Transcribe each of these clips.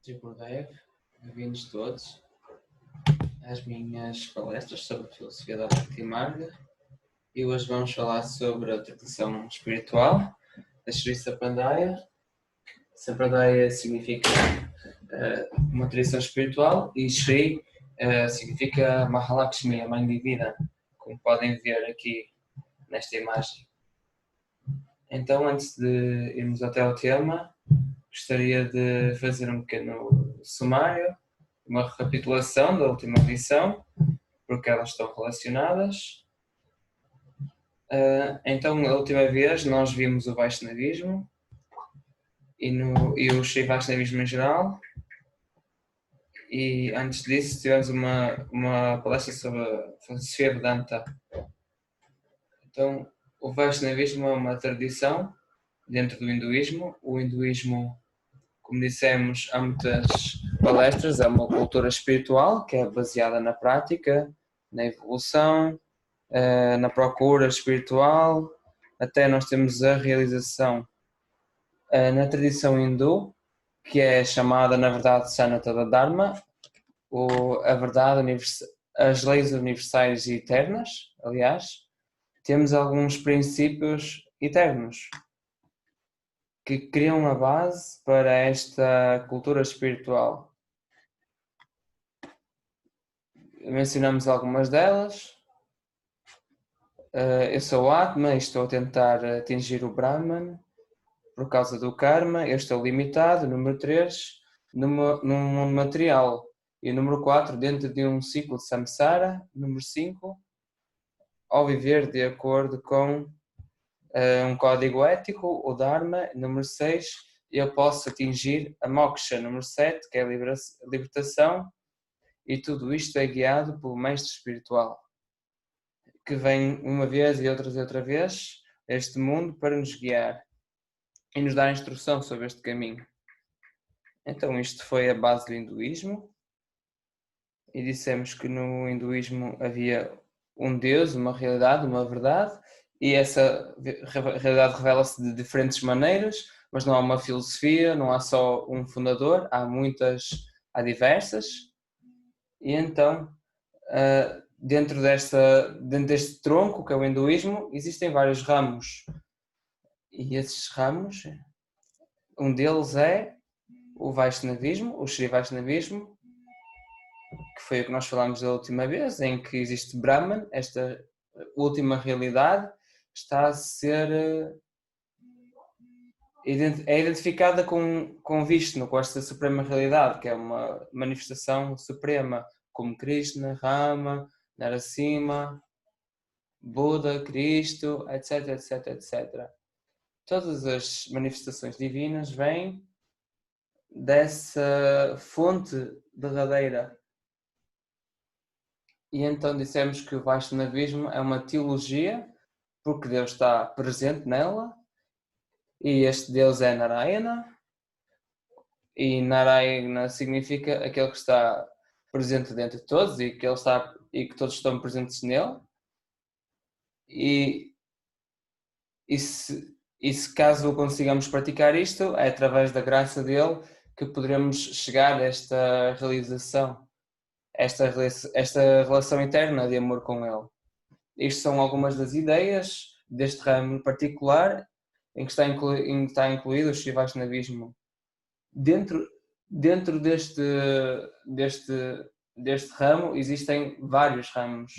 Tripudev, bem-vindos todos às minhas palestras sobre a filosofia da Bhakti Marga. E hoje vamos falar sobre a tradição espiritual da Sri Sampradaya. Sampradaya significa uma tradição espiritual e Sri significa Mahalakshmi, a Mãe Divina, como podem ver aqui nesta imagem. Então, antes de irmos até ao tema, gostaria de fazer um pequeno sumário, uma recapitulação da última lição, porque elas estão relacionadas. Então, a última vez nós vimos o Vaishnavismo e o Sri Vaishnavismo em geral, e antes disso tivemos uma palestra sobre a filosofia Vedanta. Então, o Vaishnavismo é uma tradição dentro do hinduísmo. O hinduísmo, como dissemos, há muitas palestras, é uma cultura espiritual que é baseada na prática, na evolução, na procura espiritual, até nós temos a realização na tradição hindu, que é chamada, na verdade, Sanatana Dharma, a verdade, as leis universais e eternas. Aliás, temos alguns princípios eternos que criam a base para esta cultura espiritual. Mencionamos algumas delas. Eu sou o Atma e estou a tentar atingir o Brahman por causa do karma. Eu estou limitado. Número 3, no mundo material. E número 4, dentro de um ciclo de samsara. Número 5, ao viver de acordo com um código ético, o Dharma. Número 6, eu posso atingir a moksha. Número 7, que é a libertação. E tudo isto é guiado pelo mestre espiritual, que vem uma vez e outra vez a este mundo para nos guiar e nos dar instrução sobre este caminho. Então isto foi a base do hinduísmo, e dissemos que no hinduísmo havia um Deus, uma realidade, uma verdade, e essa realidade revela-se de diferentes maneiras, mas não há uma filosofia, não há só um fundador, há diversas. E então, dentro deste tronco que é o hinduísmo, existem vários ramos. E esses ramos, um deles é o Vaishnavismo, o Sri Vaishnavismo, que foi o que nós falámos da última vez, em que existe Brahman, esta última realidade, está a ser identificada com Vishnu, com esta suprema realidade, que é uma manifestação suprema, como Krishna, Rama, Narasimha, Buda, Cristo, etc, etc, etc. Todas as manifestações divinas vêm dessa fonte derradeira. E então dissemos que o Vaishnavismo é uma teologia, porque Deus está presente nela, e este Deus é Narayana, e Narayana significa aquele que está presente dentro de todos e que todos estão presentes nele. E se caso consigamos praticar isto, é através da graça dele que poderemos chegar a esta realização, esta relação eterna de amor com ele. Isto são algumas das ideias deste ramo particular em que está incluído o Sri Vaishnavismo. Dentro deste ramo existem vários ramos,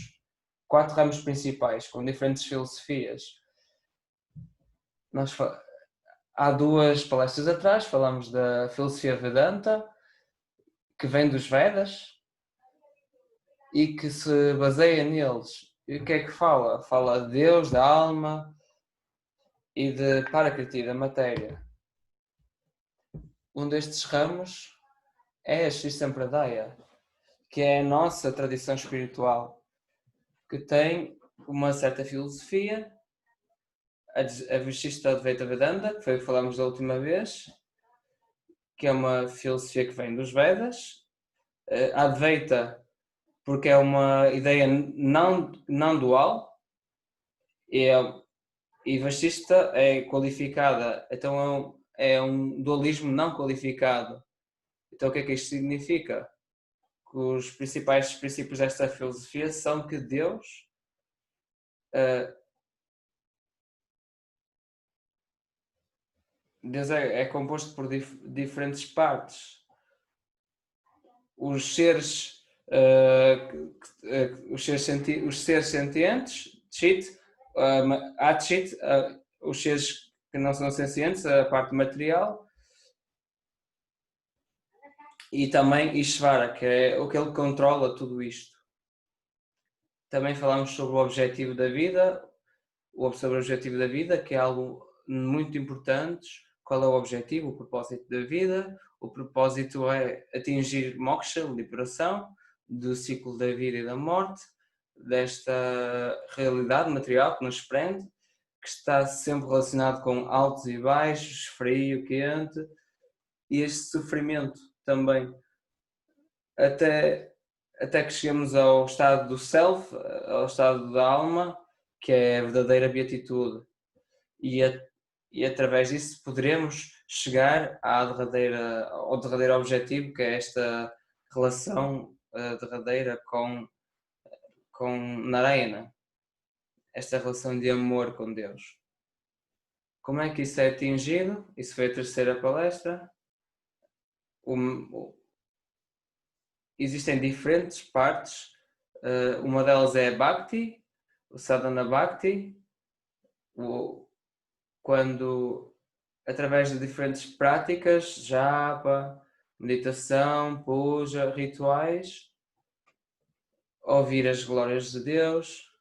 4 ramos principais, com diferentes filosofias. Há 2 palestras atrás falamos da filosofia Vedanta, que vem dos Vedas e que se baseia neles. E o que é que fala? Fala de Deus, da alma e de Prakriti, da matéria. Um destes ramos é a Sri Sampradaya, que é a nossa tradição espiritual, que tem uma certa filosofia, a Vishishta Advaita Vedanta, que foi o que falámos da última vez, que é uma filosofia que vem dos Vedas. A Advaita, porque é uma ideia não dual, e Vashishta é qualificada, então é um dualismo não qualificado. Então o que é que isto significa? Que os principais princípios desta filosofia são que Deus é composto por diferentes partes. Os seres, os seres sentientes, Tchit, Atchit, os seres que não são sencientes, a parte material, e também Ishvara, que é o que ele controla tudo isto. Também falamos sobre o objetivo da vida, sobre o objetivo da vida, que é algo muito importante. Qual é o objetivo, o propósito da vida? O propósito é atingir moksha, liberação do ciclo da vida e da morte, desta realidade material que nos prende, que está sempre relacionado com altos e baixos, frio, quente, e este sofrimento também, até que chegamos ao estado do self, ao estado da alma, que é a verdadeira beatitude. E através disso poderemos chegar ao derradeiro objetivo, que é esta relação derradeira com Narayana, esta relação de amor com Deus. Como é que isso é atingido? Isso foi a terceira palestra. Existem diferentes partes. Uma delas é a Bhakti, o Sadhana Bhakti, quando através de diferentes práticas, japa, meditação, puja, rituais, ouvir as glórias de Deus.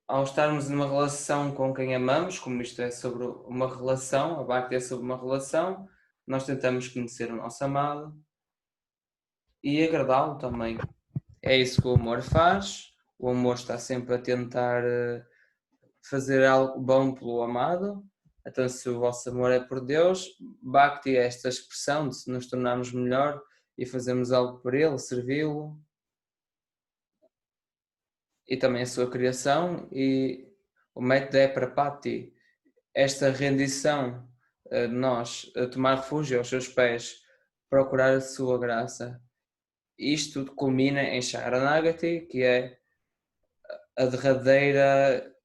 Ao estarmos numa relação com quem amamos, como isto é sobre uma relação, a Bhakti é sobre uma relação, nós tentamos conhecer o nosso amado e agradá-lo também. É isso que o amor faz. O amor está sempre a tentar fazer algo bom pelo amado. Então, se o vosso amor é por Deus, Bhakti é esta expressão de se nos tornarmos melhor e fazermos algo por Ele, servi-lo, e também a sua criação. E o método é Prapati, esta rendição de nós, a tomar refúgio aos seus pés, procurar a sua graça. Isto culmina em Sharanagati, que é a derradeira,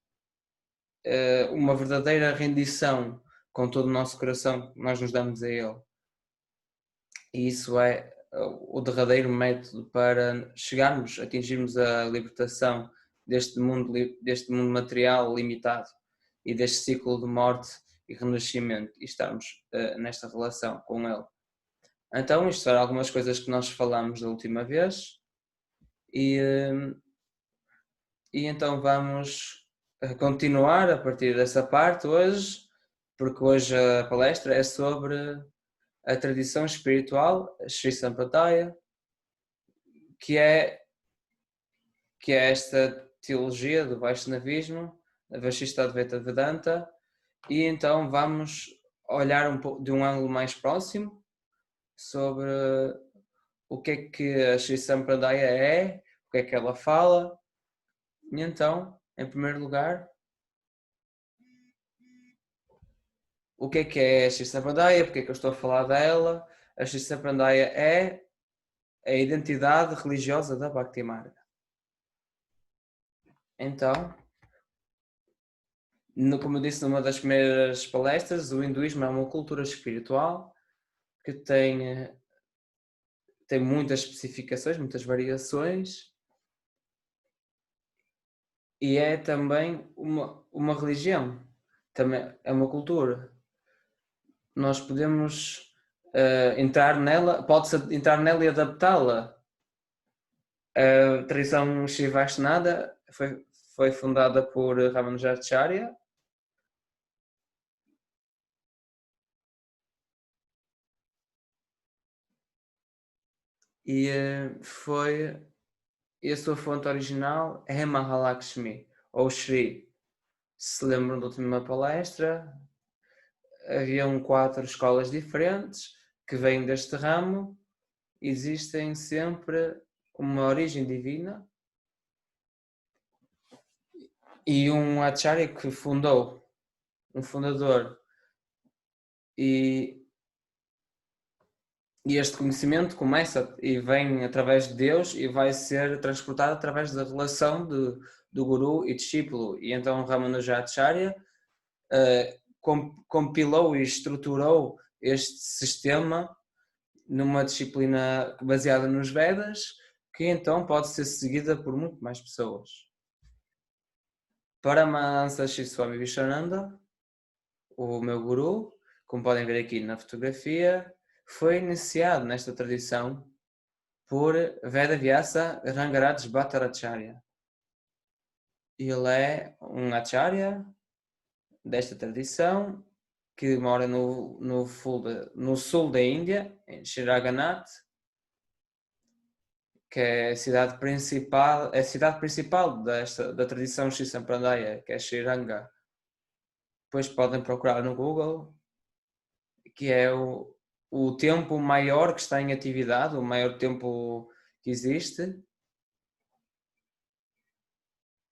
uma verdadeira rendição com todo o nosso coração que nós nos damos a Ele. E isso é o derradeiro método para chegarmos, atingirmos a libertação deste mundo material limitado e deste ciclo de morte e renascimento, e estarmos nesta relação com Ele. Então, isto eram algumas coisas que nós falamos da última vez, e então vamos continuar a partir dessa parte hoje, porque hoje a palestra é sobre a tradição espiritual, a Sri Sampradaya, que é esta teologia do Vaishnavismo, a Vashishtadvaita Vedanta, e então vamos olhar de um ângulo mais próximo sobre o que a Sri Sampradaya é, o que é que ela fala. E então, em primeiro lugar, o que é a Sri Sampradaya, porque é que eu estou a falar dela? A Sri Sampradaya é a identidade religiosa da Bhakti Marga. Então, como eu disse numa das primeiras palestras, o hinduísmo é uma cultura espiritual que tem muitas especificações, muitas variações, e é também uma religião, também é uma cultura. Nós podemos entrar nela, pode-se entrar nela e adaptá-la. A tradição Shivashnada foi fundada por Ramanujacharya, e a sua fonte original é Mahalakshmi, ou Shri. Se lembram da última palestra, haviam 4 escolas diferentes que vêm deste ramo, existem sempre uma origem divina e um acharya que fundou, um fundador, e E este conhecimento começa e vem através de Deus e vai ser transportado através da relação do guru e discípulo. E então Ramanujacharya compilou e estruturou este sistema numa disciplina baseada nos Vedas, que então pode ser seguida por muito mais pessoas. Paramahansa Sri Swami Viswananda, o meu guru, como podem ver aqui na fotografia, foi iniciado nesta tradição por Vedavyasa Rangaraj Bhattaracharya. Ele é um acharya desta tradição que mora no sul da Índia, em Shiraganath, que é a cidade principal da tradição Sri Sampradaya, que é Sriranga. Depois podem procurar no Google, que é o templo maior que está em atividade, o maior templo que existe.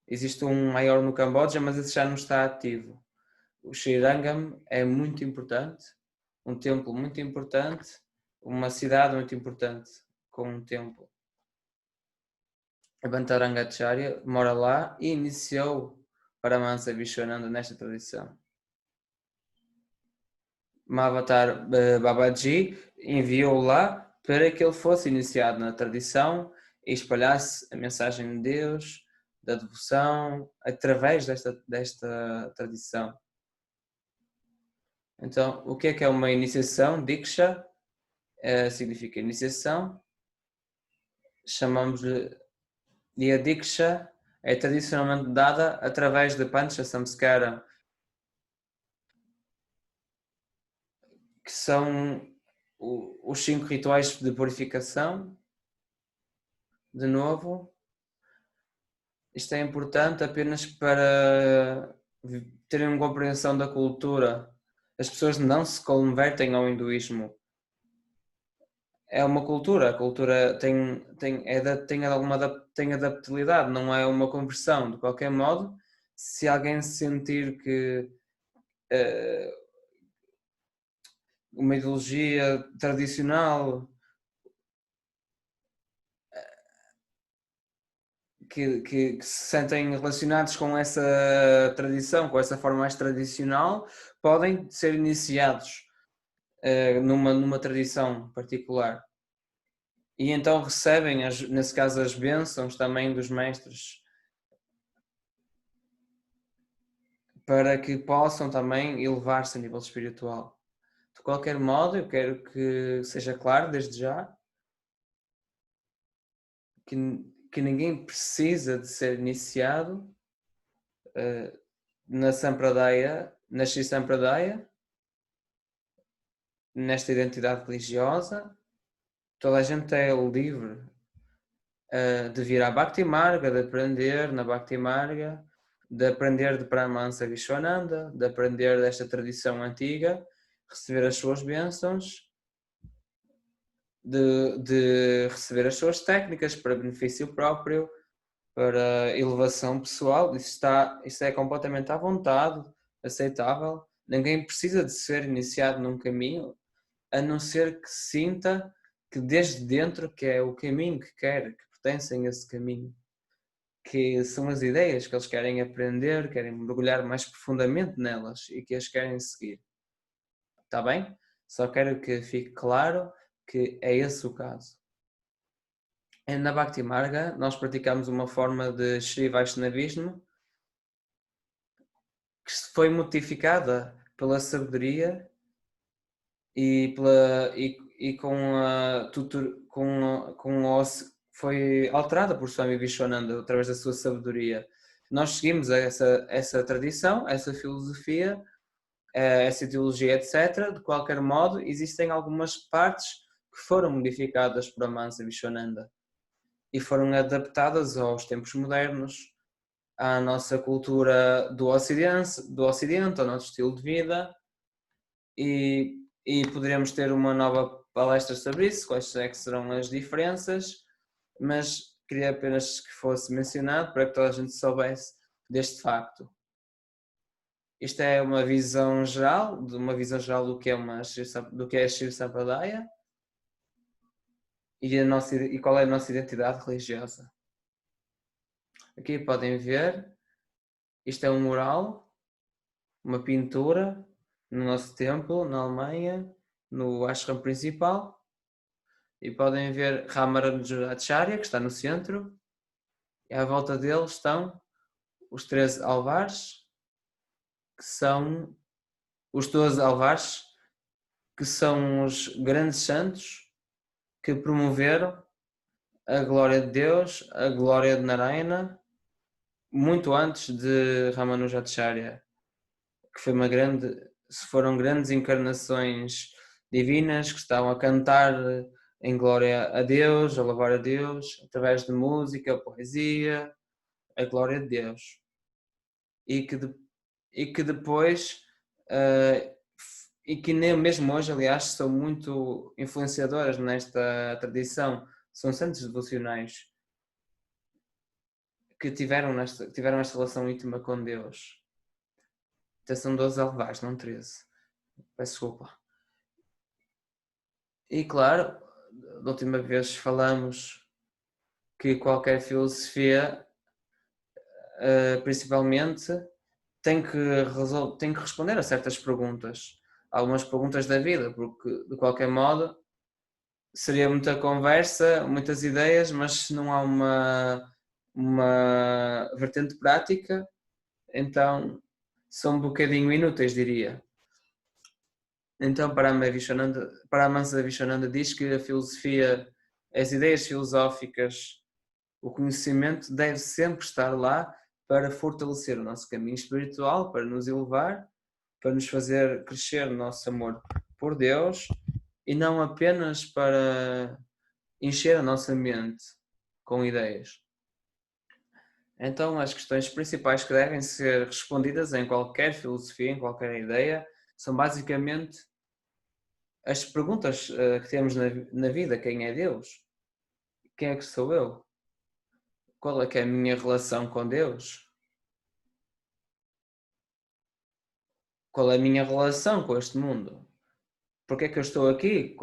Existe um maior no Camboja, mas esse já não está ativo. O Srirangam é muito importante, um templo muito importante, uma cidade muito importante com um templo. A Bhattarangacharya mora lá e iniciou Paramahansa Vishwananda nesta tradição. Mahavatar Babaji enviou lá para que ele fosse iniciado na tradição e espalhasse a mensagem de Deus, da devoção, através desta tradição. Então, o que é uma iniciação? Diksha significa iniciação. Chamamos-lhe de a Diksha, é tradicionalmente dada através de Pancha Samskara, que são os 5 rituais de purificação. De novo, isto é importante apenas para terem uma compreensão da cultura. As pessoas não se convertem ao hinduísmo. É uma cultura, a cultura tem adaptabilidade, não é uma conversão. De qualquer modo, se alguém sentir que uma ideologia tradicional que se sentem relacionados com essa tradição, com essa forma mais tradicional, podem ser iniciados numa tradição particular. E então recebem, nesse caso, as bênçãos também dos mestres, para que possam também elevar-se a nível espiritual. De qualquer modo, eu quero que seja claro desde já que ninguém precisa de ser iniciado na Sampradaya, na Sri Sampradaya, nesta identidade religiosa. Toda a gente é livre de vir à Bhakti Marga, de aprender na Bhakti Marga, de aprender de Paramahansa Vishwananda, de aprender desta tradição antiga, receber as suas bênçãos, de receber as suas técnicas para benefício próprio, para elevação pessoal. Isso é completamente à vontade, aceitável. Ninguém precisa de ser iniciado num caminho, a não ser que sinta que desde dentro que é o caminho que quer, que pertencem a esse caminho, que são as ideias que eles querem aprender, querem mergulhar mais profundamente nelas e que as querem seguir. Está bem? Só quero que fique claro que é esse o caso. Na Bhakti Marga, nós praticamos uma forma de Sri Vaishnavismo que foi modificada pela sabedoria e foi alterada por Swami Vishwananda através da sua sabedoria. Nós seguimos essa tradição, essa filosofia, essa ideologia, etc. De qualquer modo, existem algumas partes que foram modificadas por Paramahansa Vishwananda e foram adaptadas aos tempos modernos, à nossa cultura do Ocidente, ao nosso estilo de vida, e poderemos ter uma nova palestra sobre isso, quais é que serão as diferenças, mas queria apenas que fosse mencionado para que toda a gente soubesse deste facto. Isto é uma visão geral do que é Sri Sampradaya. e qual é a nossa identidade religiosa. Aqui podem ver, isto é um mural, uma pintura no nosso templo, na Alemanha, no ashram principal. E podem ver Ramanujacharya, que está no centro, e à volta dele estão os 13 alvares, que são os 12 alvares, que são os grandes santos que promoveram a glória de Deus, a glória de Narayana, muito antes de Ramanujacharya, que foram grandes encarnações divinas que estavam a cantar em glória a Deus, a louvar a Deus, através de música, poesia, a glória de Deus. E que depois, e que nem mesmo hoje, aliás, são muito influenciadoras nesta tradição, são santos devocionais que tiveram esta relação íntima com Deus. Então são 12 alvares, não 13. Peço desculpa. E claro, da última vez falamos que qualquer filosofia, principalmente, tem que responder a certas perguntas. Algumas perguntas da vida, porque de qualquer modo seria muita conversa, muitas ideias, mas se não há uma vertente prática, então são um bocadinho inúteis, diria. Então, Paramahansa Viswananda diz que a filosofia, as ideias filosóficas, o conhecimento deve sempre estar lá para fortalecer o nosso caminho espiritual, para nos elevar, para nos fazer crescer no nosso amor por Deus e não apenas para encher a nossa mente com ideias. Então, as questões principais que devem ser respondidas em qualquer filosofia, em qualquer ideia, são basicamente as perguntas que temos na vida. Quem é Deus? Quem é que sou eu? Qual é que é a minha relação com Deus? Qual é a minha relação com este mundo? Porquê é que eu estou aqui?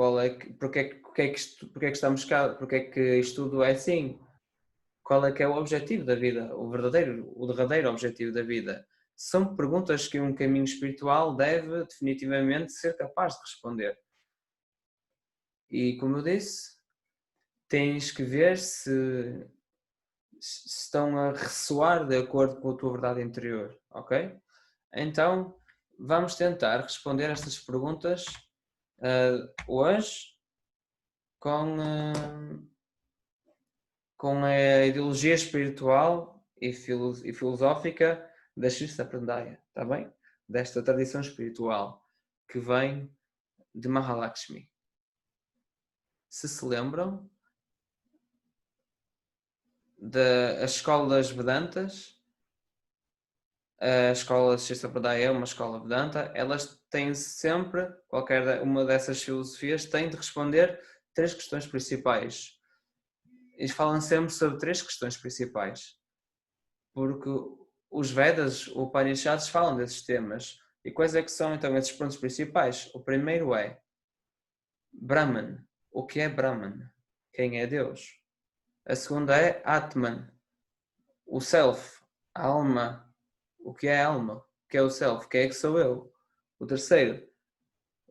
Porquê é que estamos cá? Porquê é que isto tudo é assim? Qual é que é o objetivo da vida? O derradeiro objetivo da vida? São perguntas que um caminho espiritual deve definitivamente ser capaz de responder. E como eu disse, tens que ver se estão a ressoar de acordo com a tua verdade interior, ok? Então, vamos tentar responder estas perguntas hoje com a ideologia espiritual e filosófica da Sri Sampradaya, está bem? Desta tradição espiritual que vem de Mahalakshmi. Se lembram, a escola das Vedantas, a escola de Sri Sampradaya é uma escola Vedanta, elas têm sempre, qualquer uma dessas filosofias tem de responder 3 questões principais. Eles falam sempre sobre 3 questões principais, porque os Vedas, os Upanishads falam desses temas. E quais é que são então esses pontos principais? O primeiro é Brahman. O que é Brahman? Quem é Deus? A segunda é Atman. O Self, a alma. O que é a alma? O que é o Self? Quem é que sou eu? O terceiro,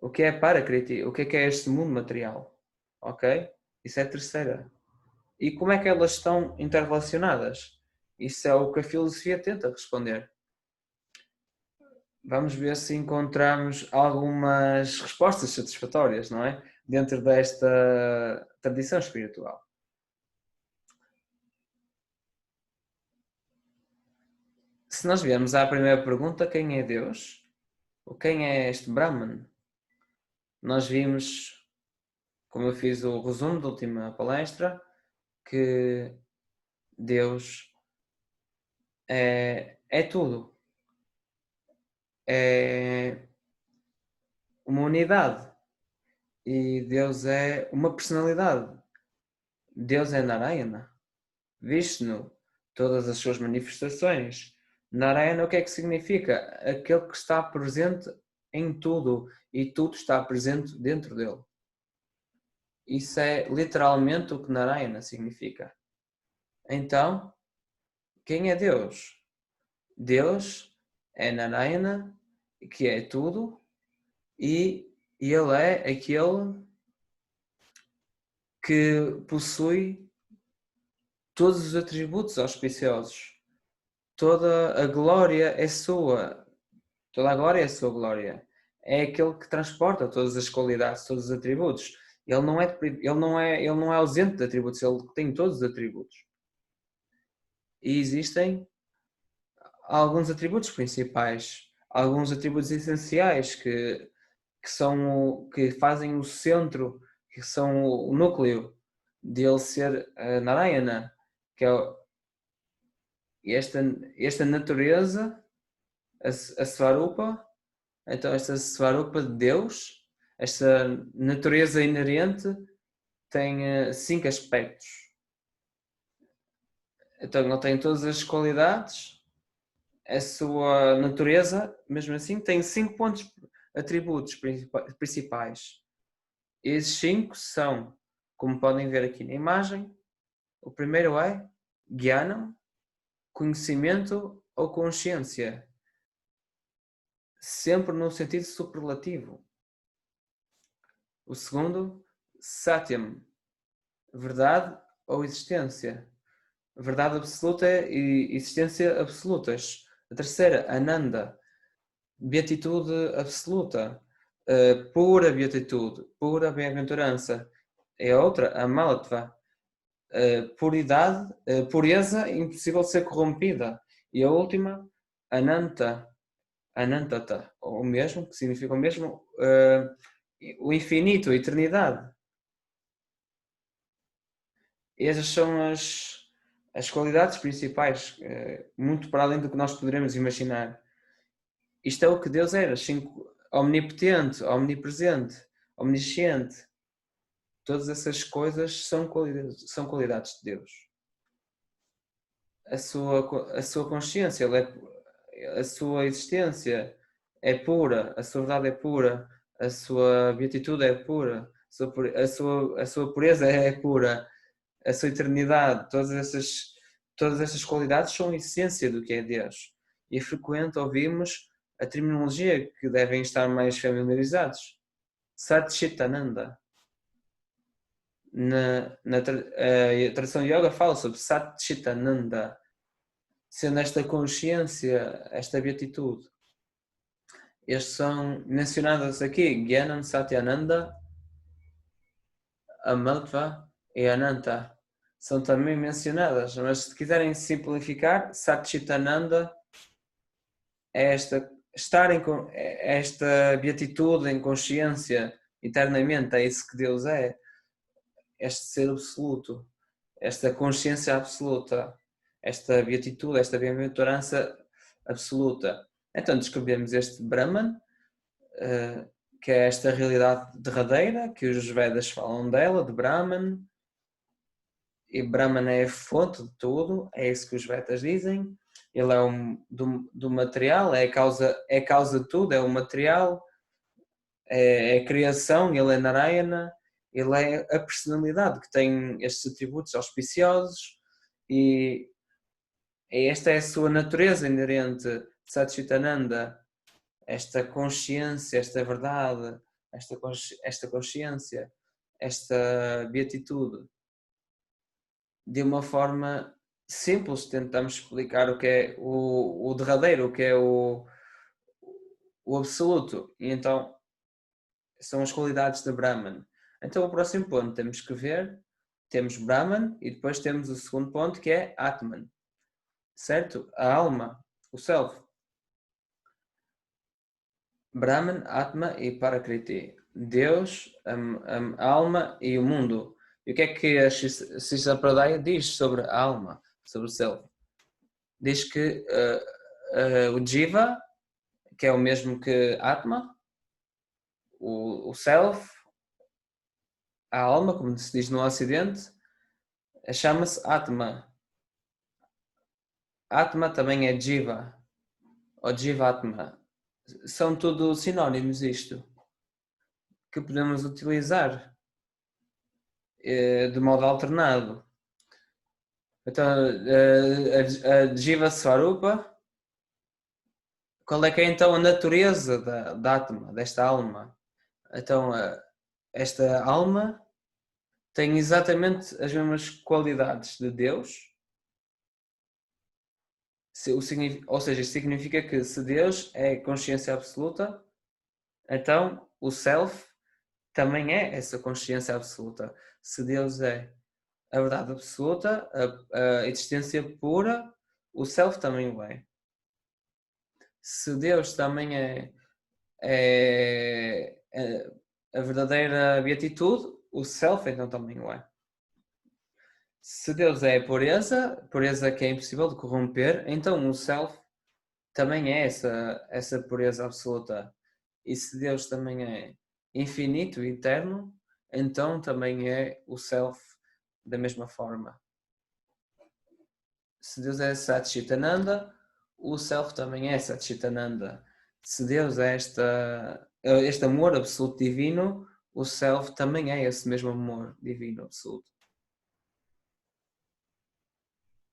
o que é Parakriti? O que é este mundo material? Ok? Isso é a terceira. E como é que elas estão interrelacionadas? Isso é o que a filosofia tenta responder. Vamos ver se encontramos algumas respostas satisfatórias, não é? Dentro desta tradição espiritual. Se nós viermos à primeira pergunta, quem é Deus? Ou quem é este Brahman? Nós vimos, como eu fiz o resumo da última palestra, que Deus é tudo. É uma unidade. E Deus é uma personalidade. Deus é Narayana. Vishnu, todas as suas manifestações. Narayana, o que é que significa? Aquele que está presente em tudo e tudo está presente dentro dele. Isso é literalmente o que Narayana significa. Então, quem é Deus? Deus é Narayana, que é tudo, e ele é aquele que possui todos os atributos auspiciosos. Toda a glória é sua. Toda a glória é a sua glória. É aquele que transporta todas as qualidades, todos os atributos. Ele não é ausente de atributos, ele tem todos os atributos. E existem alguns atributos principais, alguns atributos essenciais que fazem o centro, que são o núcleo de ele ser Narayana, que é esta natureza, a Svarupa. Então esta Svarupa de Deus, esta natureza inerente, tem 5 aspectos. Então ele tem todas as qualidades, a sua natureza, mesmo assim, tem 5 atributos principais. Esses 5 são, como podem ver aqui na imagem, o primeiro é Jnana, conhecimento ou consciência, sempre no sentido superlativo. O segundo, Satyam, verdade ou existência, verdade absoluta e existência absolutas. A terceira, Ananda, beatitude absoluta, pura beatitude, pura bem-aventurança. É a outra, Amalatva, puridade, pureza impossível de ser corrompida. E a última, Ananta, Anantata, o mesmo, que significa o mesmo, o infinito, a eternidade. Essas são as qualidades principais, muito para além do que nós poderemos imaginar. Isto é o que Deus era, omnipotente, omnipresente, omnisciente. Todas essas coisas são qualidades de Deus. A sua consciência, a sua existência é pura, a sua verdade é pura, a sua beatitude é pura, a sua pureza é pura, a sua eternidade, todas essas qualidades são a essência do que é Deus. E é frequente ouvirmos a terminologia que devem estar mais familiarizados. Satchitananda. A tradição yoga fala sobre Satchitananda, sendo esta consciência, esta beatitude. Estes são mencionados aqui, Gyanam, Satyananda, Amaltva e Ananta. São também mencionadas, mas se quiserem simplificar, Satchitananda é esta beatitude em consciência eternamente, é isso que Deus é, este ser absoluto, esta consciência absoluta, esta beatitude, esta bem-aventurança absoluta. Então descobrimos este Brahman, que é esta realidade derradeira, que os Vedas falam dela, de Brahman, e Brahman é a fonte de tudo, é isso que os Vedas dizem. Ele é do material, é a causa de tudo, é o material, é a criação, ele é Narayana, ele é a personalidade que tem estes atributos auspiciosos e esta é a sua natureza inerente, Satchitananda, esta consciência, esta verdade, esta consciência, esta beatitude. De uma forma simples tentamos explicar o que é o derradeiro, o que é o absoluto. E então são as qualidades de Brahman. Então o próximo ponto temos que ver, temos Brahman e depois temos o segundo ponto que é Atman, certo? A alma, o Self. Brahman, Atma e Parakriti. Deus, a alma e o mundo. E o que é que a Siddhartha diz sobre a alma, sobre o Self? Diz que o Jiva, que é o mesmo que Atma, o Self, a alma, como se diz no Ocidente, chama-se Atma. Atma também é Jiva, ou Jivatma. São tudo sinónimos isto, que podemos utilizar. de modo alternado. Então, a Jiva Swarupa, qual é que é então a natureza da Atma, desta alma? Então, esta alma tem exatamente as mesmas qualidades de Deus, ou seja, isso significa que se Deus é consciência absoluta, então o Self também é essa consciência absoluta. Se Deus é a verdade absoluta, a existência pura, o Self também o é. Se Deus também é a verdadeira beatitude, o Self então também o é. Se Deus é a pureza que é impossível de corromper, então o Self também é essa pureza absoluta. E se Deus também é infinito e eterno, então também é o Self da mesma forma. Se Deus é Satchitananda, o Self também é Satchitananda. Se Deus é este amor absoluto divino, o Self também é esse mesmo amor divino absoluto.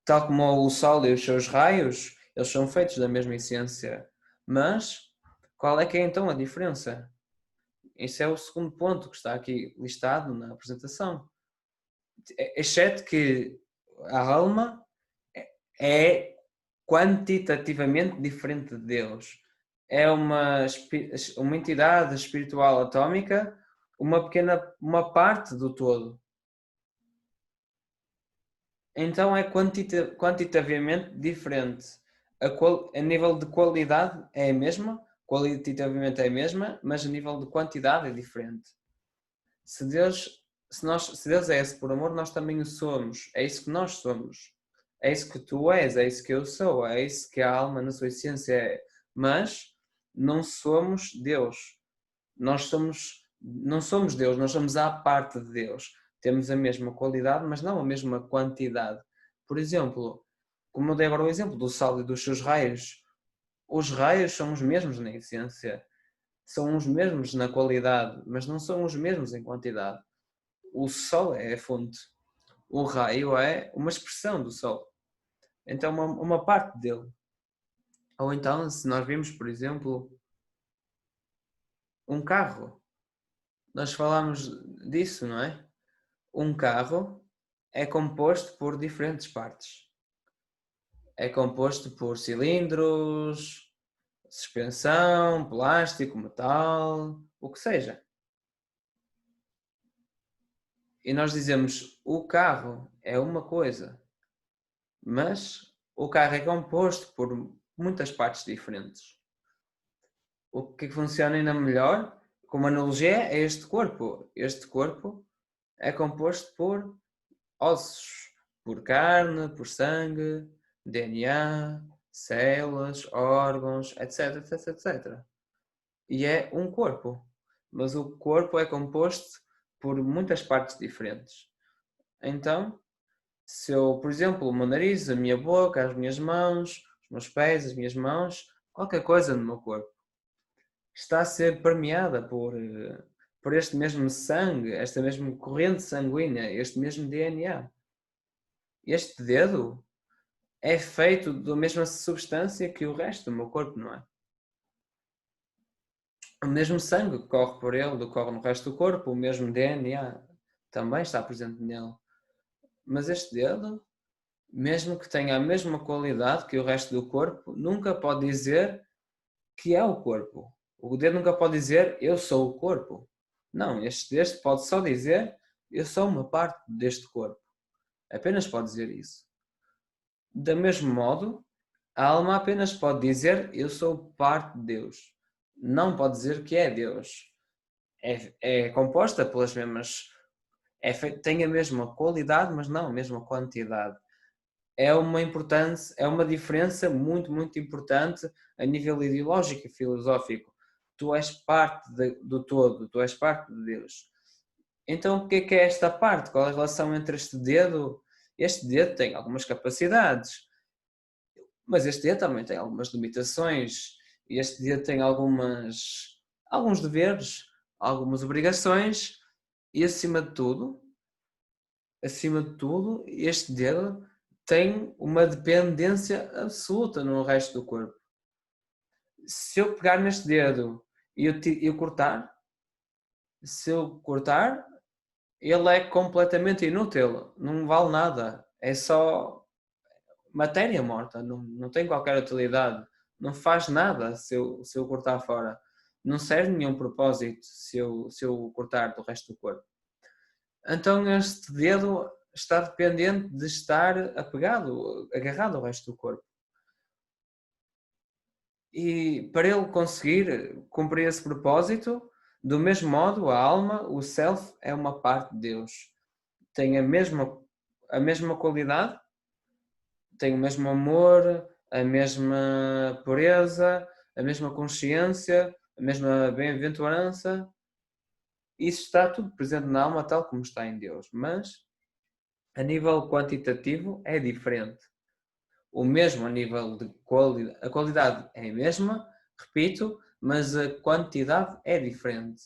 Tal como o Sol e os seus raios, eles são feitos da mesma essência. Mas qual é que é então a diferença? Esse é o segundo ponto que está aqui listado na apresentação. Exceto que a alma é quantitativamente diferente de Deus. É uma entidade espiritual atómica, uma parte do todo. Então é quantitativamente diferente. A nível de qualidade é a mesma, qualitativamente é a mesma, mas a nível de quantidade é diferente. Se Deus, se Deus é esse por amor, nós também o somos. É isso que nós somos. É isso que tu és, é isso que eu sou, é isso que a alma na sua essência é. Mas não somos Deus. Não somos Deus, nós somos à parte de Deus. Temos a mesma qualidade, mas não a mesma quantidade. Por exemplo, como eu dei agora o exemplo do Sol e dos seus raios, os raios são os mesmos na essência, são os mesmos na qualidade, mas não são os mesmos em quantidade. O Sol é a fonte, o raio é uma expressão do Sol, então uma parte dele. Ou então, se nós vimos, por exemplo, um carro, nós falamos disso, não é? Um carro é composto por diferentes partes. É composto por cilindros, suspensão, plástico, metal, o que seja. E nós dizemos o carro é uma coisa, mas o carro é composto por muitas partes diferentes. O que funciona ainda melhor, como analogia, é este corpo. Este corpo é composto por ossos, por carne, por sangue, DNA, células, órgãos, etc, etc, etc. E é um corpo. Mas o corpo é composto por muitas partes diferentes. Então, se eu, por exemplo, o meu nariz, a minha boca, as minhas mãos, os meus pés, as minhas mãos, qualquer coisa no meu corpo está a ser permeada por este mesmo sangue, esta mesma corrente sanguínea, este mesmo DNA. Este dedo é feito da mesma substância que o resto do meu corpo, não é? O mesmo sangue que corre por ele, corre no resto do corpo, o mesmo DNA também está presente nele. Mas este dedo, mesmo que tenha a mesma qualidade que o resto do corpo, nunca pode dizer que é o corpo. O dedo nunca pode dizer eu sou o corpo. Não, este dedo pode só dizer eu sou uma parte deste corpo. Apenas pode dizer isso. Da mesmo modo, a alma apenas pode dizer eu sou parte de Deus. Não pode dizer que é Deus. É composta pelas mesmas. Tem a mesma qualidade, mas não a mesma quantidade. É uma diferença muito, muito importante a nível ideológico e filosófico. Tu és parte do todo, tu és parte de Deus. Então, o que é esta parte? Qual é a relação entre este dedo? Este dedo tem algumas capacidades, mas este dedo também tem algumas limitações. Este dedo tem alguns deveres, algumas obrigações e, acima de tudo, acima de tudo, este dedo tem uma dependência absoluta no resto do corpo. Se eu pegar neste dedo e eu cortar, se eu cortar, ele é completamente inútil, não vale nada, é só matéria morta, não tem qualquer utilidade, não faz nada se eu cortar fora, não serve nenhum propósito se eu cortar do resto do corpo. Então este dedo está dependente de estar apegado, agarrado ao resto do corpo. E para ele conseguir cumprir esse propósito, do mesmo modo, a alma, o self, é uma parte de Deus. Tem a mesma qualidade, tem o mesmo amor, a mesma pureza, a mesma consciência, a mesma bem-aventurança. Isso está tudo presente na alma, tal como está em Deus. Mas, a nível quantitativo, é diferente. O mesmo a nível de qualidade, a qualidade é a mesma, repito, mas a quantidade é diferente.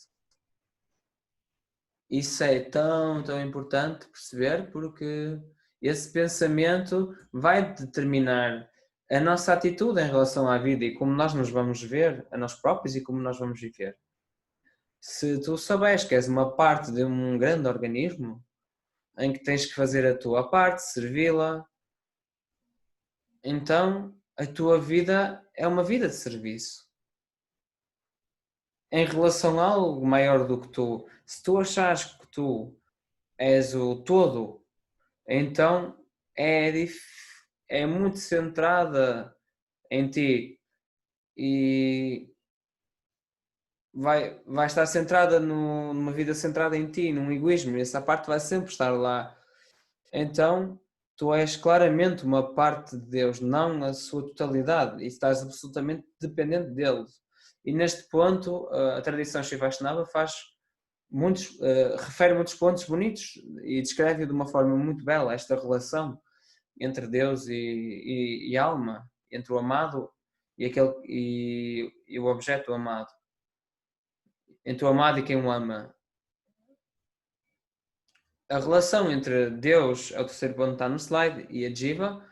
Isso é tão, tão importante perceber, porque esse pensamento vai determinar a nossa atitude em relação à vida e como nós nos vamos ver a nós próprios e como nós vamos viver. Se tu souberes que és uma parte de um grande organismo, em que tens que fazer a tua parte, servi-la, então a tua vida é uma vida de serviço. Em relação a algo maior do que tu, se tu achares que tu és o todo, então é muito centrada em ti e vai estar centrada numa vida centrada em ti, num egoísmo, e essa parte vai sempre estar lá. Então, tu és claramente uma parte de Deus, não a sua totalidade, e estás absolutamente dependente dele. E neste ponto, a tradição Shiva Vaishnava refere muitos pontos bonitos e descreve de uma forma muito bela esta relação entre Deus e alma, entre o amado e o objeto amado, entre o amado e quem o ama. A relação entre Deus, é o terceiro ponto que está no slide, e a Jiva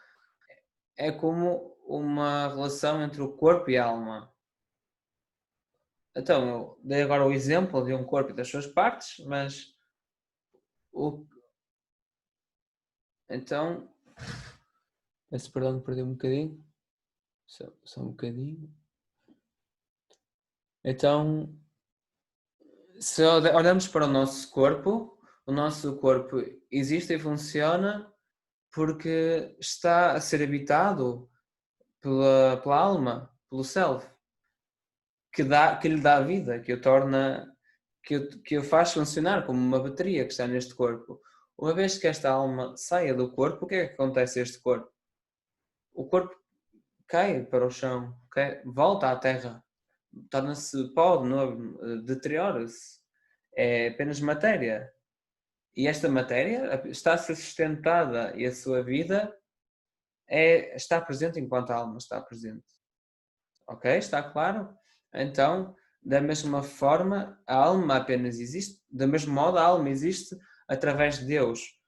é como uma relação entre o corpo e a alma. Então, eu dei agora o exemplo de um corpo e das suas partes, mas então, peço perdão, perdi um bocadinho, só um bocadinho. Então, se olhamos para o nosso corpo existe e funciona porque está a ser habitado pela alma, pelo self, que lhe dá vida, que o torna, que o faz funcionar como uma bateria que está neste corpo. Uma vez que esta alma saia do corpo, o que é que acontece a este corpo? O corpo cai para o chão, volta à terra, torna-se pó de novo, deteriora-se. É apenas matéria. E esta matéria está a ser sustentada e a sua vida está presente enquanto a alma está presente. Ok? Está claro? Então, da mesma forma, a alma apenas existe, do mesmo modo, a alma existe através de Deus.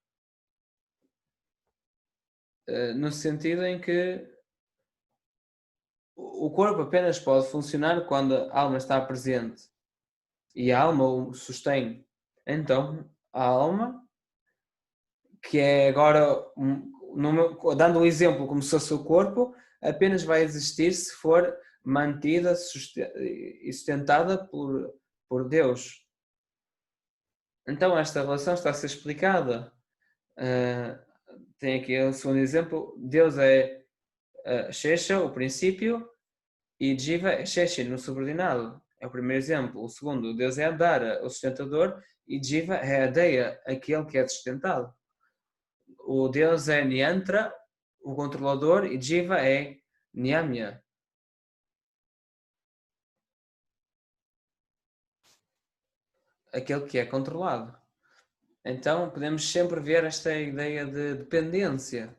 No sentido em que o corpo apenas pode funcionar quando a alma está presente e a alma o sustém. Então, a alma, que é agora, dando um exemplo como se fosse o corpo, apenas vai existir se for mantida e sustentada por Deus. Então esta relação está a ser explicada. Tem aqui o segundo exemplo. Deus é Shesha, o princípio, e Jiva é Sheshi, no subordinado. É o primeiro exemplo. O segundo, Deus é Adara, o sustentador, e Jiva é a Deya, aquele que é sustentado. O Deus é Niyantra, o controlador, e Jiva é Niyamya. Aquele que é controlado. Então podemos sempre ver esta ideia de dependência.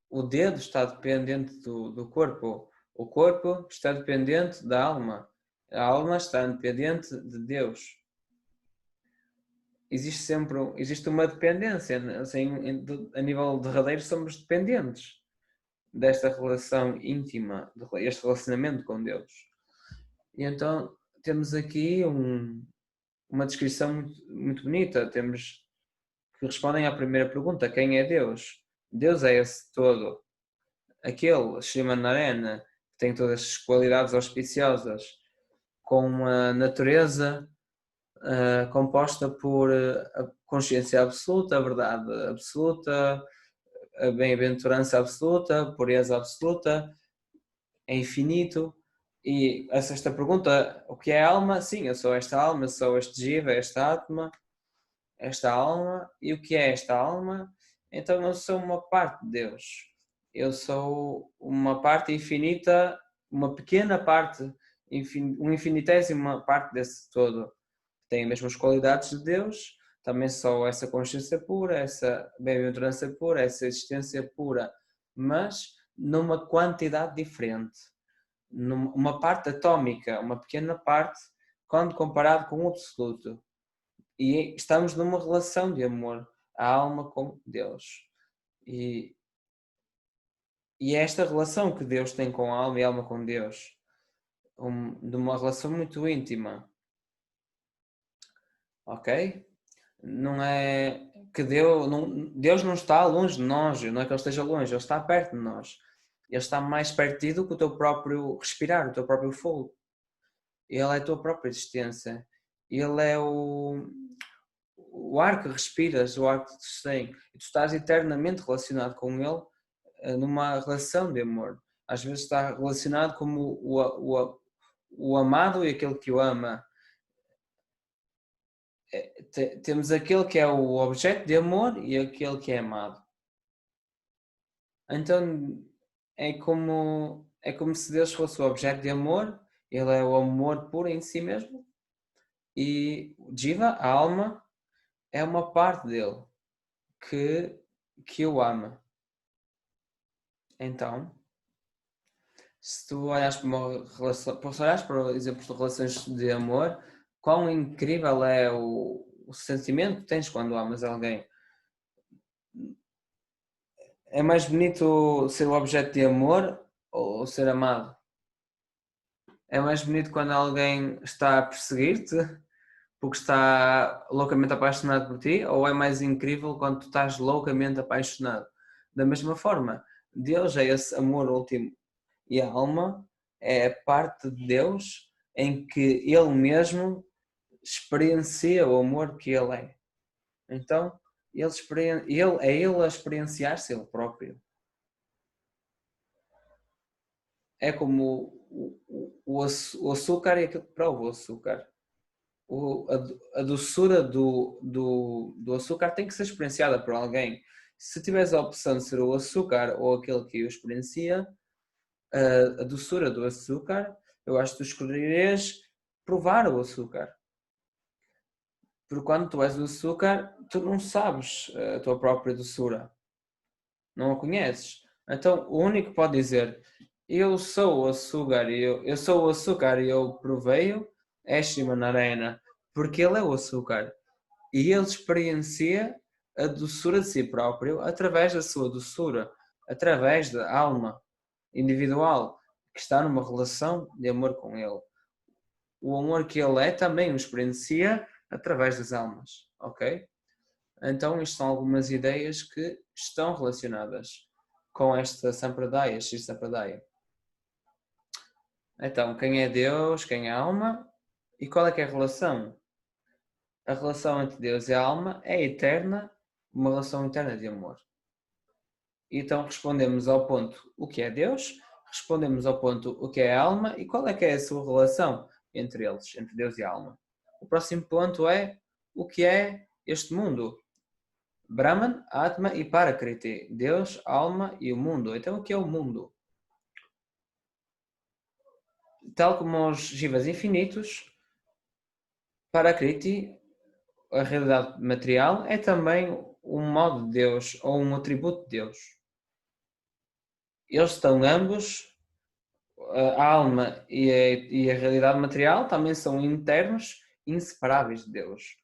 O dedo está dependente do corpo. O corpo está dependente da alma. A alma está dependente de Deus. existe uma dependência, assim, a nível derradeiro somos dependentes desta relação íntima, este relacionamento com Deus. E então temos aqui uma descrição muito bonita, temos que respondem à primeira pergunta, quem é Deus? Deus é esse todo, aquele Shriman Narayana, que tem todas as qualidades auspiciosas, com uma natureza composta por a consciência absoluta, a verdade absoluta, a bem-aventurança absoluta, a pureza absoluta, é infinito. E esta pergunta, o que é alma? Sim, eu sou esta alma, eu sou este jiva, esta atma, esta alma. E o que é esta alma? Então eu sou uma parte de Deus. Eu sou uma parte infinita, uma pequena parte, uma infinitésima parte desse todo. Tem as mesmas qualidades de Deus, também sou essa consciência pura, essa bem-aventurança pura, essa existência pura, mas numa quantidade diferente. Uma parte atómica, uma pequena parte, quando comparado com o absoluto. E estamos numa relação de amor, a alma com Deus. E é esta relação que Deus tem com a alma e a alma com Deus, de uma relação muito íntima. Ok? Não é que Deus não está longe de nós, não é que Ele esteja longe, Ele está perto de nós. Ele está mais perto de ti do que o teu próprio respirar, o teu próprio fogo. Ele é a tua própria existência. Ele é o ar que respiras, o ar que te sustém. E tu estás eternamente relacionado com Ele numa relação de amor. Às vezes está relacionado como o amado e aquele que o ama. Temos aquele que é o objeto de amor e aquele que é amado. Então é como se Deus fosse o objeto de amor, Ele é o amor puro em si mesmo, e o Jiva, a alma, é uma parte dele que o ama. Então, se tu olhas para uma relação, se olhas para exemplos de relações de amor, quão incrível é o sentimento que tens quando amas alguém. É mais bonito ser o objeto de amor ou ser amado? É mais bonito quando alguém está a perseguir-te porque está loucamente apaixonado por ti, ou é mais incrível quando tu estás loucamente apaixonado? Da mesma forma, Deus é esse amor último e a alma é a parte de Deus em que Ele mesmo experiencia o amor que Ele é. Então, é Ele a experienciar-se Ele próprio. É como o açúcar e aquilo que prova o açúcar. A doçura do açúcar tem que ser experienciada por alguém. Se tiveres a opção de ser o açúcar ou aquele que o experiencia, a doçura do açúcar, eu acho que tu escolherias provar o açúcar. Porque quando tu és o açúcar, tu não sabes a tua própria doçura. Não a conheces. Então, o único que pode dizer eu sou o açúcar e eu sou o açúcar e eu provei-o é Shima Narayana, porque ele é o açúcar e ele experiencia a doçura de si próprio através da sua doçura, através da alma individual que está numa relação de amor com ele. O amor que ele é também o experiencia através das almas, ok? Então, isto são algumas ideias que estão relacionadas com esta Sampradaya, Shri Sampradaya. Então, quem é Deus, quem é a alma e qual é que é a relação? A relação entre Deus e a alma é eterna, uma relação eterna de amor. Então, respondemos ao ponto o que é Deus, respondemos ao ponto o que é a alma e qual é que é a sua relação entre eles, entre Deus e a alma. O próximo ponto é o que é este mundo. Brahman, Atma e Parakriti. Deus, alma e o mundo. Então, o que é o mundo? Tal como os jivas infinitos, Parakriti, a realidade material, é também um modo de Deus ou um atributo de Deus. Eles estão ambos, a alma e a realidade material, também são internos, inseparáveis de Deus.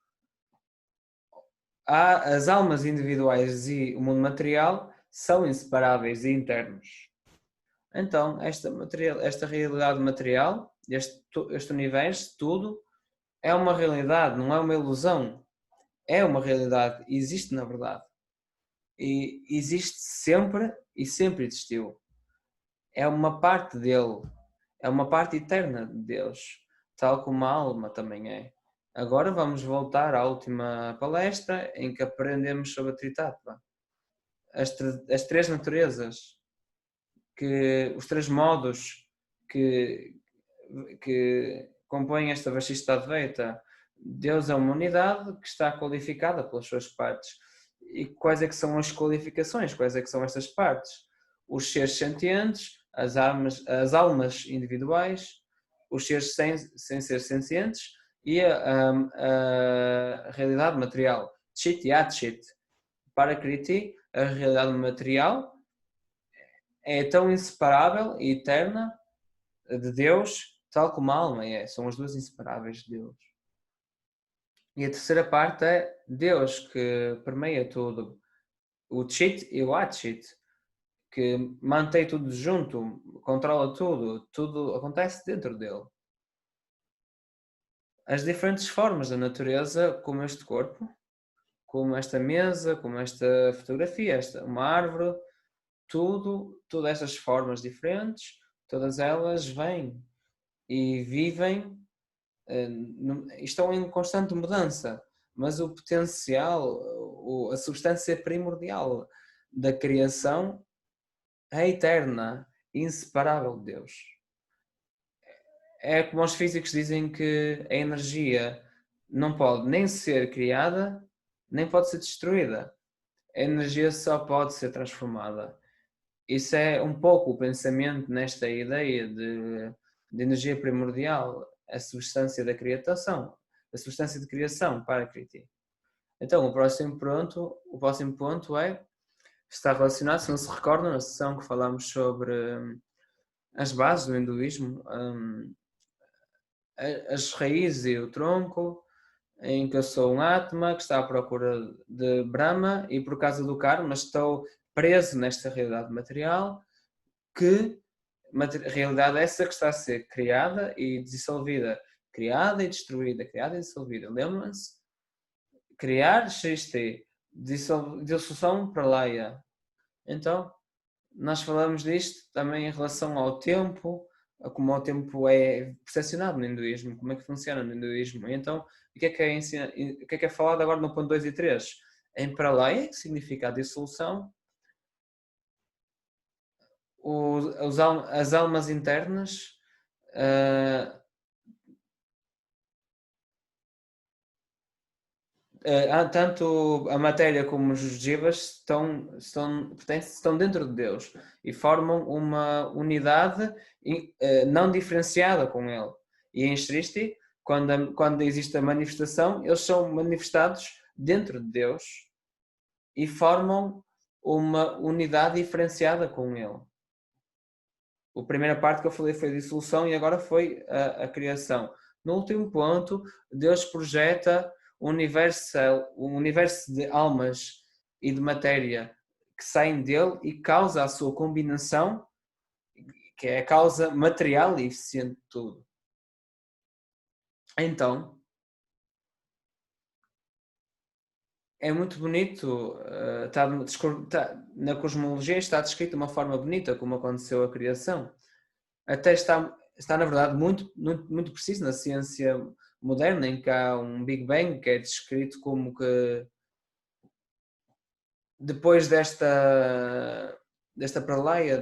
as almas individuais e o mundo material são inseparáveis e internos. Então, esta realidade material, este universo, tudo, é uma realidade, não é uma ilusão. É uma realidade, existe na verdade. E existe sempre e sempre existiu. É uma parte dele, é uma parte eterna de Deus, tal como a alma também é. Agora vamos voltar à última palestra em que aprendemos sobre a Tritattva. As três naturezas, os três modos que compõem esta Vashishtadvaita. Deus é uma unidade que está qualificada pelas suas partes. E quais é que são as qualificações? Quais é que são estas partes? Os seres sentientes, as almas individuais, os seres sem ser sencientes e a realidade material. Chit e Achit. Para Kriti, a realidade material é tão inseparável e eterna de Deus, tal como a alma é. São as duas inseparáveis de Deus. E a terceira parte é Deus, que permeia tudo. O Chit e o Achit, que mantém tudo junto, controla tudo, tudo acontece dentro dele. As diferentes formas da natureza, como este corpo, como esta mesa, como esta fotografia, uma árvore, todas estas formas diferentes, todas elas vêm e vivem, estão em constante mudança, mas o potencial, a substância primordial da criação é eterna, inseparável de Deus. É como os físicos dizem que a energia não pode nem ser criada, nem pode ser destruída. A energia só pode ser transformada. Isso é um pouco o pensamento nesta ideia de energia primordial, a substância da criação, a substância de criação para Kriti. Então, o próximo ponto está relacionado, se não se recordam, na sessão que falámos sobre as bases do hinduísmo, as raízes e o tronco, em que eu sou um Atma que está à procura de Brahma e por causa do karma estou preso nesta realidade material, que realidade essa que está a ser criada e dissolvida, criada e destruída, criada e dissolvida. Lembram-se? Criar, Shristi, dissolução, Pralaya. Então, nós falamos disto também em relação ao tempo, como o tempo é percepcionado no hinduísmo, como é que funciona no hinduísmo. Então, o que é falado agora no ponto 2 e 3? Em Pralaya, que significa a dissolução, as almas internas, tanto a matéria como os jivas estão dentro de Deus e formam uma unidade não diferenciada com Ele. E em Srishti, quando existe a manifestação, eles são manifestados dentro de Deus e formam uma unidade diferenciada com Ele. A primeira parte que eu falei foi a dissolução e agora foi a criação. No último ponto, Deus projeta um universo de almas e de matéria que saem dele e causa a sua combinação, que é a causa material e eficiente de tudo. Então, é muito bonito, na cosmologia está descrito de uma forma bonita como aconteceu a criação. Até está na verdade muito preciso na ciência moderna, em que há um Big Bang que é descrito como que depois desta pralaya,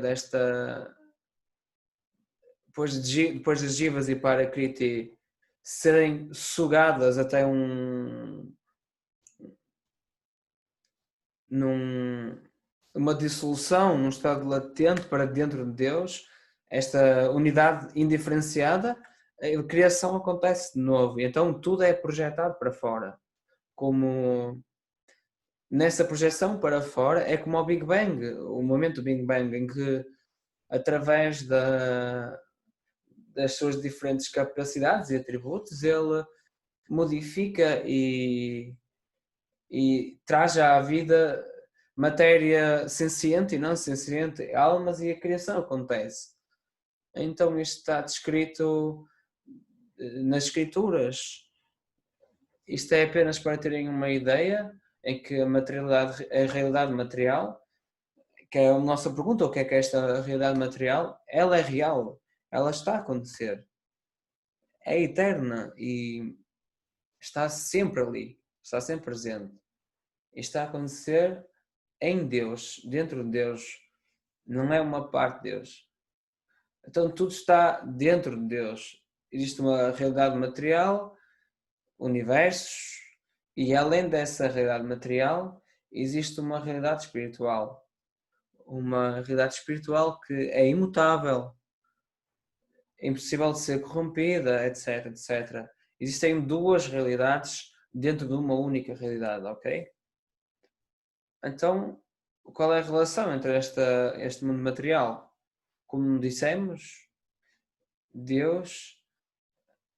depois das jivas e Parakriti serem sugadas até uma dissolução, num estado latente para dentro de Deus, esta unidade indiferenciada, a criação acontece de novo, e então tudo é projetado para fora, como nessa projeção para fora é como o Big Bang, o momento do Big Bang, em que através das suas diferentes capacidades e atributos ele modifica e e traz à vida matéria senciente e não senciente, almas, e a criação acontece. Então isto está descrito nas Escrituras. Isto é apenas para terem uma ideia em que a realidade material, que é a nossa pergunta, o que é esta realidade material? Ela é real, ela está a acontecer, é eterna e está sempre ali, está sempre presente. E está a acontecer em Deus, dentro de Deus, não é uma parte de Deus. Então tudo está dentro de Deus. Existe uma realidade material, universos, e além dessa realidade material, existe uma realidade espiritual. Uma realidade espiritual que é imutável, é impossível de ser corrompida, etc, etc. Existem duas realidades dentro de uma única realidade, ok? Então, qual é a relação entre este mundo material? Como dissemos, Deus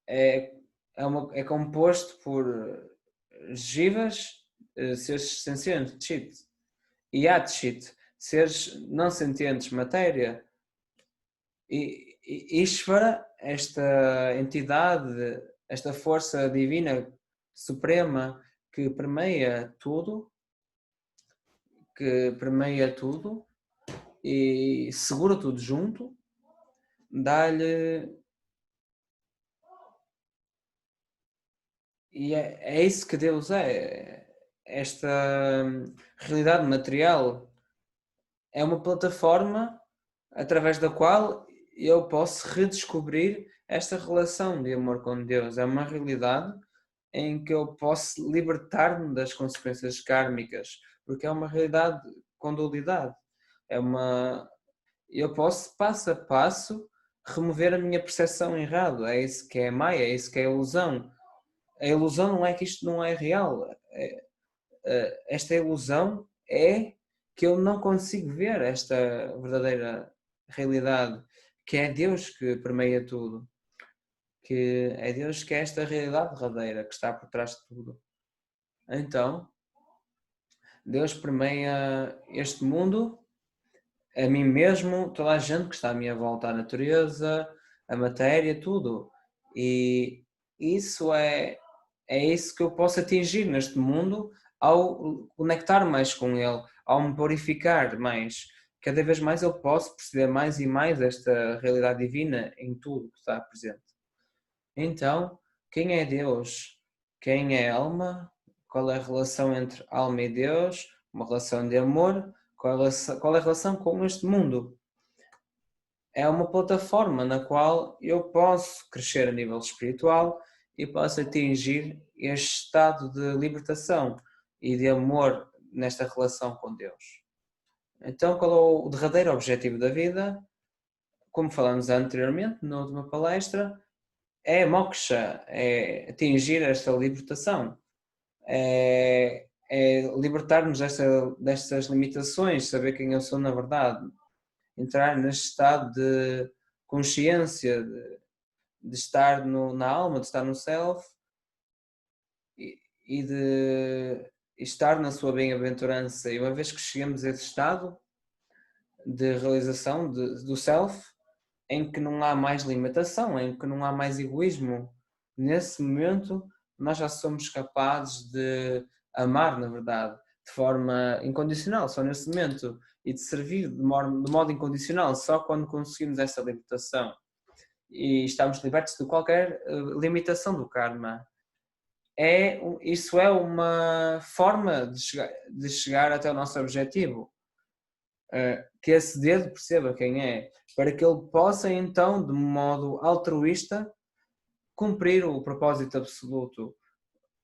é composto por jivas, seres sencientes, chit, e atchit, seres não sentientes, matéria. E Ishvara, esta entidade, esta força divina suprema que permeia tudo e segura tudo junto, dá-lhe. E é isso que Deus é. Esta realidade material é uma plataforma através da qual eu posso redescobrir esta relação de amor com Deus. É uma realidade em que eu posso libertar-me das consequências kármicas, porque é uma realidade com dualidade. Eu posso, passo a passo, remover a minha percepção errada. É isso que é Maya, é isso que é a ilusão. A ilusão não é que isto não é real. Esta ilusão é que eu não consigo ver esta verdadeira realidade, que é Deus que permeia tudo, que é Deus que é esta realidade verdadeira que está por trás de tudo. Então, Deus permeia este mundo, a mim mesmo, toda a gente que está à minha volta, a natureza, a matéria, tudo. E é isso que eu posso atingir neste mundo ao conectar mais com ele, ao me purificar mais. Cada vez mais eu posso perceber mais e mais esta realidade divina em tudo que está presente. Então, quem é Deus? Quem é alma? Qual é a relação entre alma e Deus? Uma relação de amor? Qual é a relação com este mundo? É uma plataforma na qual eu posso crescer a nível espiritual e posso atingir este estado de libertação e de amor nesta relação com Deus. Então, qual é o derradeiro objetivo da vida? Como falamos anteriormente, na última palestra, é moksha, é atingir esta libertação, é libertar-nos destas limitações, saber quem eu sou na verdade, entrar neste estado de consciência, de estar na alma, de estar no self e de estar na sua bem-aventurança. E uma vez que chegamos a esse estado de realização do self, em que não há mais limitação, em que não há mais egoísmo, nesse momento nós já somos capazes de amar, na verdade, de forma incondicional, só nesse momento, e de servir de modo incondicional, só quando conseguimos essa libertação. E estamos libertos de qualquer limitação do karma. Isso é uma forma de chegar até o nosso objetivo. Que esse dedo perceba quem é, para que ele possa então, de modo altruísta, cumprir o propósito absoluto,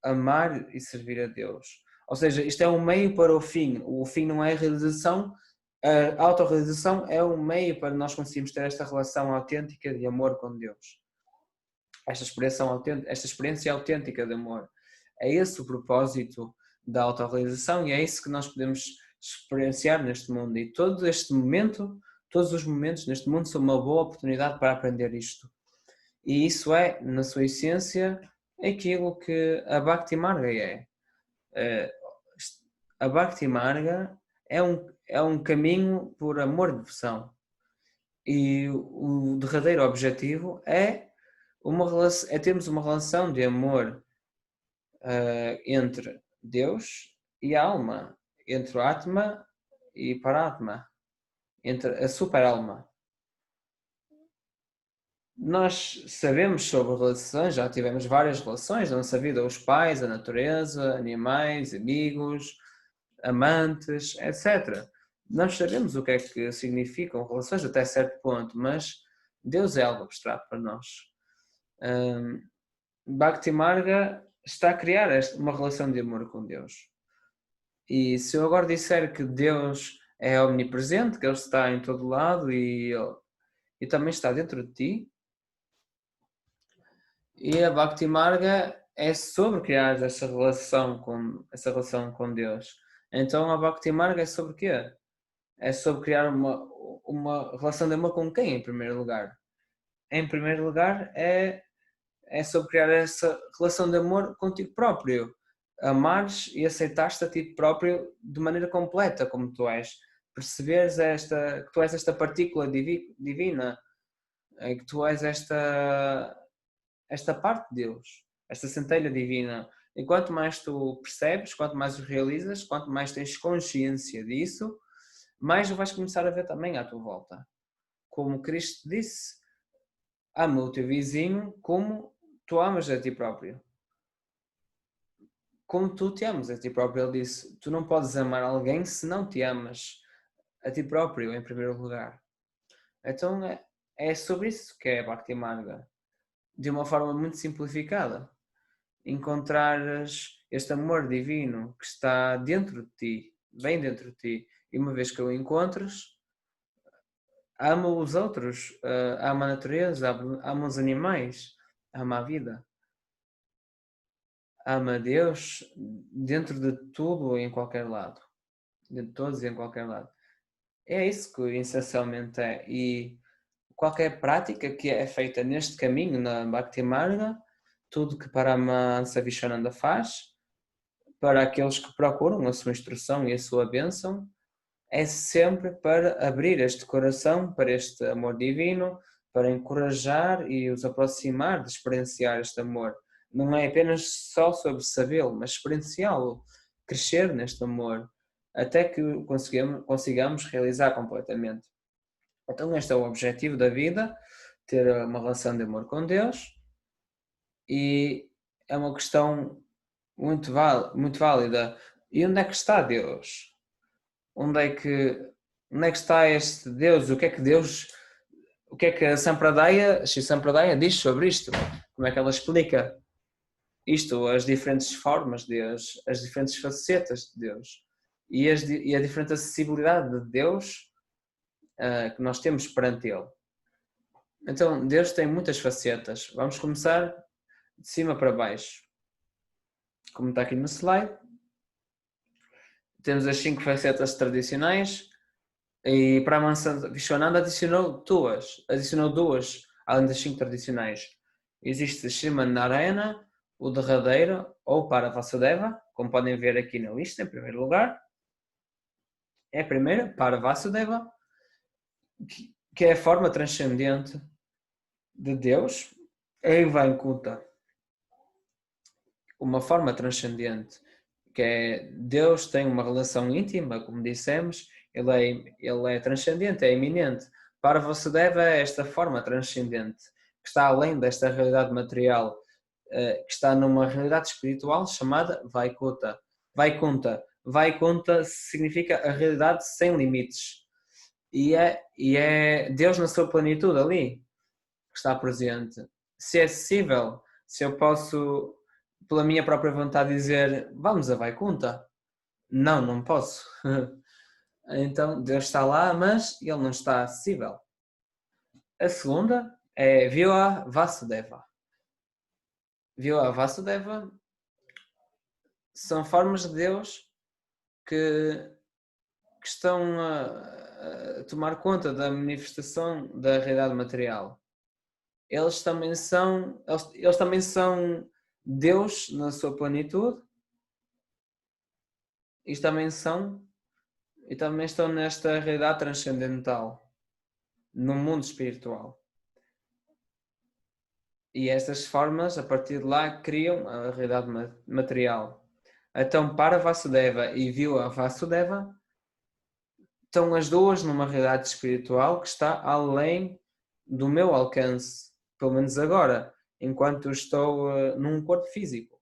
amar e servir a Deus. Ou seja, isto é um meio para o fim não é a realização, a autorrealização é um meio para nós conseguirmos ter esta relação autêntica de amor com Deus. Esta experiência autêntica de amor. É esse o propósito da autorrealização e é isso que nós podemos experienciar neste mundo. E todos os momentos neste mundo são uma boa oportunidade para aprender isto. E isso é, na sua essência, aquilo que a Bhakti Marga é. a Bhakti Marga é um caminho por amor e devoção. E o derradeiro objetivo é termos uma relação de amor entre Deus e a alma, entre o Atma e Paratma, entre a super-alma. Nós sabemos sobre relações, já tivemos várias relações na nossa vida, os pais, a natureza, animais, amigos, amantes, etc. Nós sabemos o que é que significam relações até certo ponto, mas Deus é algo abstrato para nós. Bhakti Marga está a criar uma relação de amor com Deus. E se eu agora disser que Deus é omnipresente, que Ele está em todo lado e também está dentro de ti, e a Bhakti Marga é sobre criar essa relação com Deus. Então a Bhakti Marga é sobre o quê? É sobre criar uma relação de amor com quem, em primeiro lugar? Em primeiro lugar, é sobre criar essa relação de amor contigo próprio. Amares e aceitares-te a ti próprio de maneira completa, como tu és. Perceberes que tu és esta partícula divina, que tu és esta parte de Deus, esta centelha divina. E quanto mais tu percebes, quanto mais o realizas, quanto mais tens consciência disso, mais o vais começar a ver também à tua volta. Como Cristo disse, ama o teu vizinho como tu amas a ti próprio. Como tu te amas a ti próprio. Ele disse, tu não podes amar alguém se não te amas a ti próprio, em primeiro lugar. Então é sobre isso que é a Bhakti Marga. De uma forma muito simplificada. Encontrares este amor divino que está dentro de ti, bem dentro de ti. E uma vez que o encontres, ama os outros, ama a natureza, ama os animais, ama a vida. Ama a Deus dentro de tudo e em qualquer lado. De todos e em qualquer lado. É isso que essencialmente é. E qualquer prática que é feita neste caminho, na Bhakti Marga, tudo que Paramahansa Viswananda faz, para aqueles que procuram a sua instrução e a sua bênção, é sempre para abrir este coração para este amor divino, para encorajar e os aproximar de experienciar este amor. Não é apenas só sobre sabê-lo, mas experienciá-lo, crescer neste amor, até que consigamos realizar completamente. Então este é o objetivo da vida, ter uma relação de amor com Deus, e é uma questão muito válida. E onde é que está Deus? Onde é que está este Deus? O que é que a Sri Sampradaya diz sobre isto? Como é que ela explica isto, as diferentes formas de Deus, as diferentes facetas de Deus e a diferente acessibilidade de Deus que nós temos perante Ele. Então, Deus tem muitas facetas. Vamos começar de cima para baixo. Como está aqui no slide, temos as 5 facetas tradicionais e Paramahansa Viswananda adicionou duas, além das 5 tradicionais. Existe Sriman Narayana, o derradeiro, ou Paravasudeva, como podem ver aqui na lista, em primeiro lugar. É a primeira, Paravasudeva, que é a forma transcendente de Deus, em Vaikuntha. Uma forma transcendente, que é Deus tem uma relação íntima, como dissemos, ele é transcendente, é iminente. Paravasudeva é esta forma transcendente, que está além desta realidade material, que está numa realidade espiritual chamada Vaikuntha. Vaikuntha significa a realidade sem limites. E é Deus na sua plenitude ali, que está presente. Se é acessível, se eu posso, pela minha própria vontade, dizer vamos a Vaikuntha? Não posso. Então Deus está lá, mas Ele não está acessível. A segunda é Vyua Vasudeva. Vyua Vasudeva são formas de Deus que estão a tomar conta da manifestação da realidade material. Eles também são Deus na sua plenitude, e também estão nesta realidade transcendental, no mundo espiritual. E estas formas, a partir de lá, criam a realidade material. Então, para Vasudeva e Vyua Vasudeva, estão as duas numa realidade espiritual que está além do meu alcance, pelo menos agora, enquanto estou num corpo físico.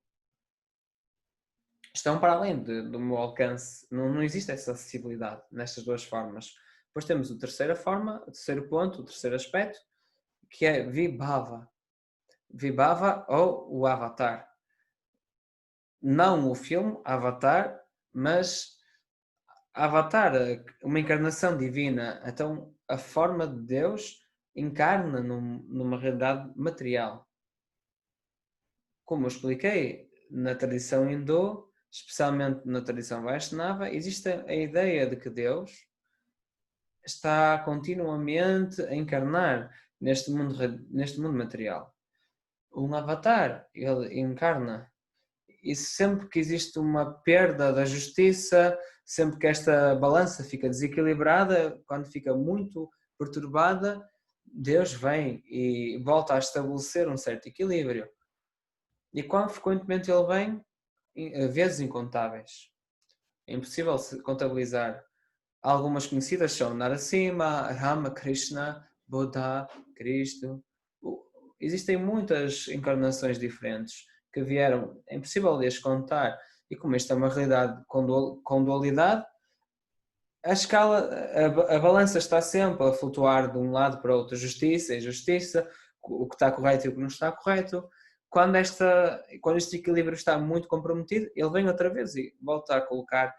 Estão para além do meu alcance. Não existe essa acessibilidade nestas duas formas. Depois temos a terceira forma, o terceiro ponto, o terceiro aspecto, que é Vibhava. Vibhava ou o Avatar. Não o filme Avatar, mas Avatar, uma encarnação divina. Então, a forma de Deus encarna numa realidade material. Como eu expliquei, na tradição hindu, especialmente na tradição Vaishnava, existe a ideia de que Deus está continuamente a encarnar neste mundo material. Um avatar, ele encarna. E sempre que existe uma perda da justiça, sempre que esta balança fica desequilibrada, quando fica muito perturbada, Deus vem e volta a estabelecer um certo equilíbrio. E quão frequentemente ele vem? Vezes incontáveis. É impossível se contabilizar. Algumas conhecidas são Narasimha, Rama, Krishna, Buddha, Cristo. Existem muitas encarnações diferentes que vieram, é impossível de as contar. E como esta é uma realidade com dualidade, a balança está sempre a flutuar de um lado para o outro, justiça e injustiça, o que está correto e o que não está correto. Quando este equilíbrio está muito comprometido, ele vem outra vez e volta a colocar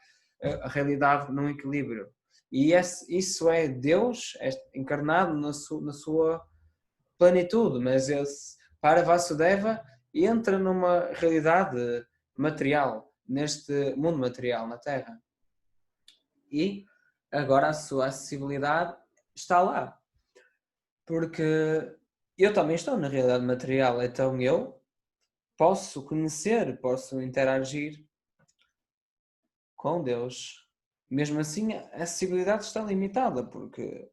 a realidade num equilíbrio. E isso é Deus encarnado na sua plenitude, mas para Vasudeva entra numa realidade material, neste mundo material, na Terra. E agora a sua acessibilidade está lá. Porque eu também estou na realidade material, então eu posso conhecer, posso interagir com Deus. Mesmo assim, a acessibilidade está limitada, porque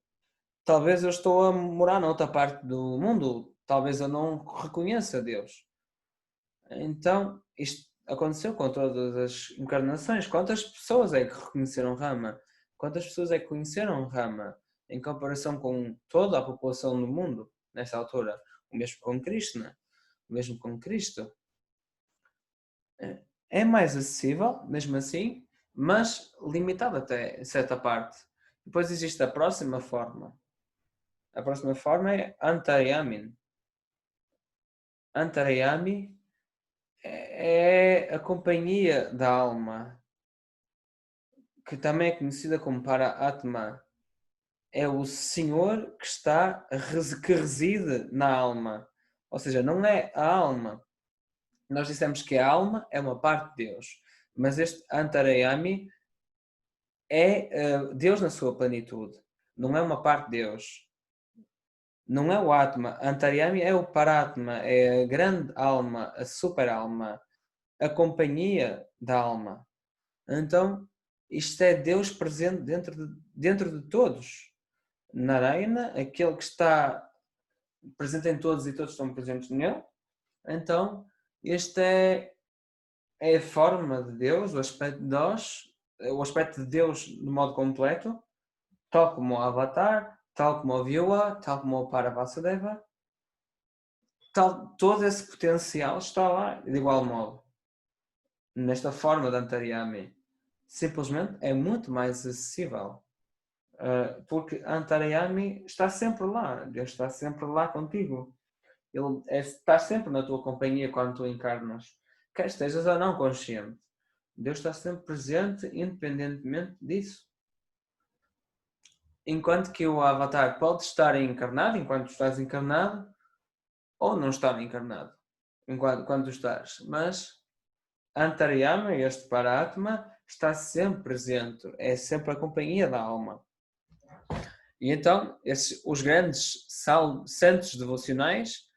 talvez eu estou a morar noutra parte do mundo, talvez eu não reconheça Deus. Então, isto aconteceu com todas as encarnações. Quantas pessoas é que reconheceram Rama? Quantas pessoas é que conheceram Rama em comparação com toda a população do mundo nessa altura? O mesmo com Krishna, o mesmo com Cristo. É mais acessível, mesmo assim, mas limitado até certa parte. Depois existe a próxima forma. A próxima forma é Antaryami. Antaryami é a companhia da alma, que também é conhecida como Para-Atma. É o Senhor que reside na alma. Ou seja, não é a alma. Nós dissemos que a alma é uma parte de Deus, mas este Antaryami é Deus na sua plenitude. Não é uma parte de Deus. Não é o Atma. Antaryami é o Paratma, é a grande alma, a super alma, a companhia da alma. Então, isto é Deus presente dentro de todos. Narayana, aquele que está presente em todos e todos estão presentes nele. Então, este é a forma de Deus, o aspecto de Deus de modo completo, tal como o Avatar, tal como o Vyua, tal como o Paravasudeva. Todo esse potencial está lá de igual modo. Nesta forma de Antaryami. Simplesmente é muito mais acessível. Porque Antaryami está sempre lá. Deus está sempre lá contigo. Ele está sempre na tua companhia quando tu encarnas. Quer estejas ou não consciente. Deus está sempre presente independentemente disso. Enquanto que o Avatar pode estar encarnado enquanto estás encarnado ou não estar encarnado quando tu estás. Mas Antaryama, este Paratma, está sempre presente. É sempre a companhia da alma. E então, os grandes santos devocionais,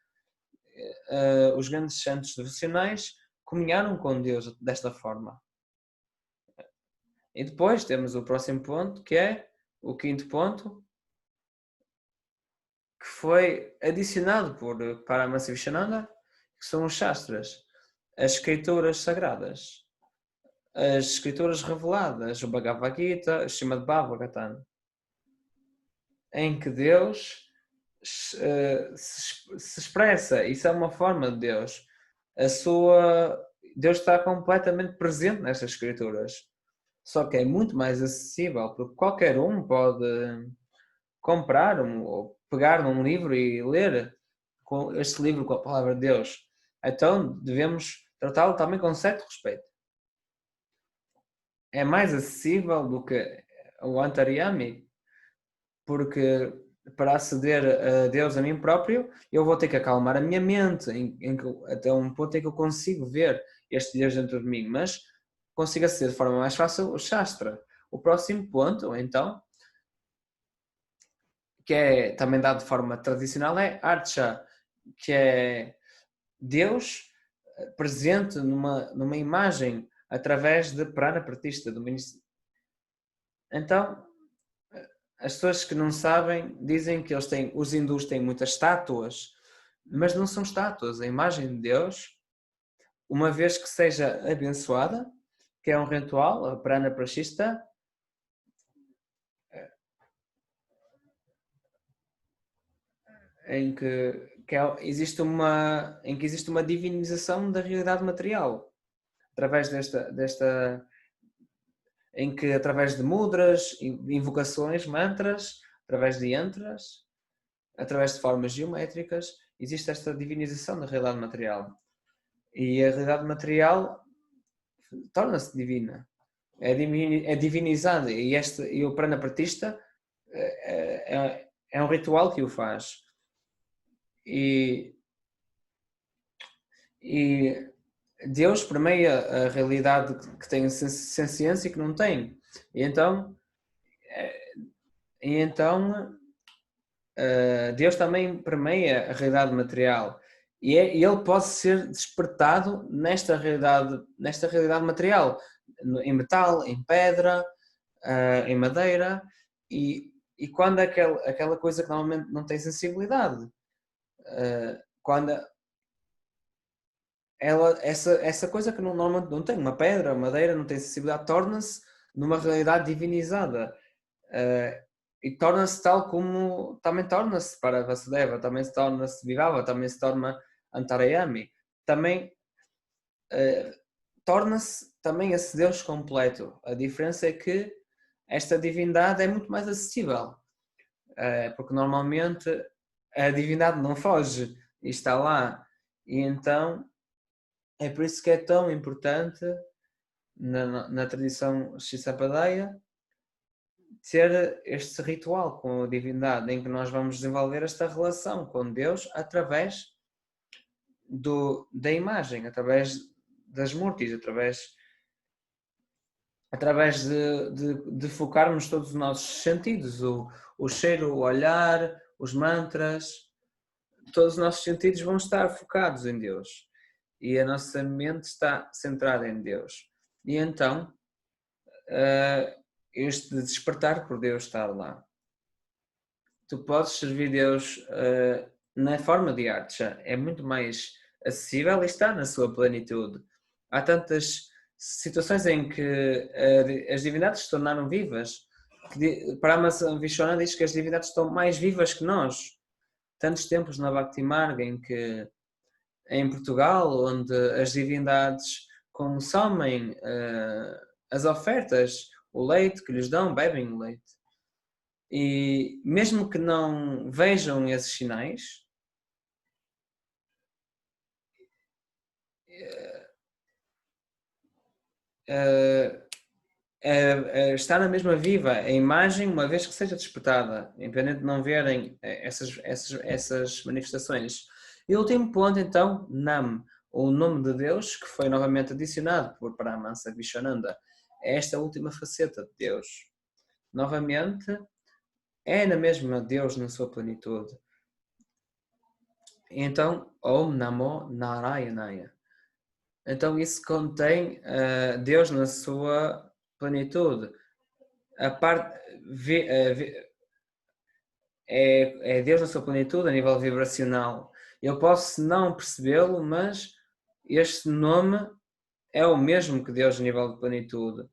comunharam com Deus desta forma. E depois temos o próximo ponto, que é o quinto ponto, que foi adicionado por Paramahansa Vishananda, que são os Shastras, as escrituras sagradas, as escrituras reveladas, o Bhagavad Gita, o Srimad Bhagavatam, em que Deus se expressa. Isso é uma forma de Deus. Deus está completamente presente nestas escrituras. Só que é muito mais acessível, porque qualquer um pode comprar ou pegar num livro e ler este livro com a palavra de Deus. Então devemos tratá-lo também com certo respeito. É mais acessível do que o Antaryami, porque para aceder a Deus a mim próprio, eu vou ter que acalmar a minha mente até um ponto em que eu consigo ver este Deus dentro de mim, mas consigo aceder de forma mais fácil o Shastra. O próximo ponto, então, que é também dado de forma tradicional, é Archa, que é Deus presente numa imagem através de Prana Pratishta. Então, as pessoas que não sabem dizem que os hindus têm muitas estátuas, mas não são estátuas. A imagem de Deus, uma vez que seja abençoada, que é um ritual, a Prana Pratishta, em que existe uma divinização da realidade material através em que através de mudras, invocações, mantras, através de yantras, através de formas geométricas, existe esta divinização da realidade material. E a realidade material torna-se divina, é divinizada, e o Pranapratista é um ritual que o faz. E Deus permeia a realidade que tem ciência e que não tem. E então Deus também permeia a realidade material. E ele pode ser despertado nesta realidade material, em metal, em pedra, em madeira, e quando aquela coisa que normalmente não tem sensibilidade, quando essa coisa que normalmente não tem, uma pedra, uma madeira, não tem sensibilidade, torna-se numa realidade divinizada. E torna-se tal como também torna-se para Vasudeva, também se torna-se Vibhava, também se torna Antaryami, também torna-se também esse Deus completo. A diferença é que esta divindade é muito mais acessível, porque normalmente a divindade não foge e está lá, e então é por isso que é tão importante na tradição Shisapadaya ter este ritual com a divindade, em que nós vamos desenvolver esta relação com Deus através da imagem, através das murtis, através de focarmos todos os nossos sentidos, o cheiro, o olhar, os mantras, todos os nossos sentidos vão estar focados em Deus e a nossa mente está centrada em Deus. E então, este despertar por Deus estar lá. Tu podes servir Deus na forma de arte, já é muito mais acessível e está na sua plenitude. Há tantas situações em que as divindades se tornaram vivas. Paramahansa Viswanatha diz que as divindades estão mais vivas que nós. Tantos tempos na Bhakti Marga em Portugal, onde as divindades consomem as ofertas, o leite que lhes dão, bebem o leite. E mesmo que não vejam esses sinais, está na mesma viva a imagem, uma vez que seja despertada, independente de não verem essas manifestações. E o último ponto, então, Nam, o nome de Deus, que foi novamente adicionado por Paramahansa Viswananda. É esta última faceta de Deus. Novamente, é na mesma Deus na sua plenitude. Então, Om Namo Narayanaya. Então isso contém Deus na sua plenitude, a parte é Deus na sua plenitude a nível vibracional. Eu posso não percebê-lo, mas este nome é o mesmo que Deus a nível de plenitude.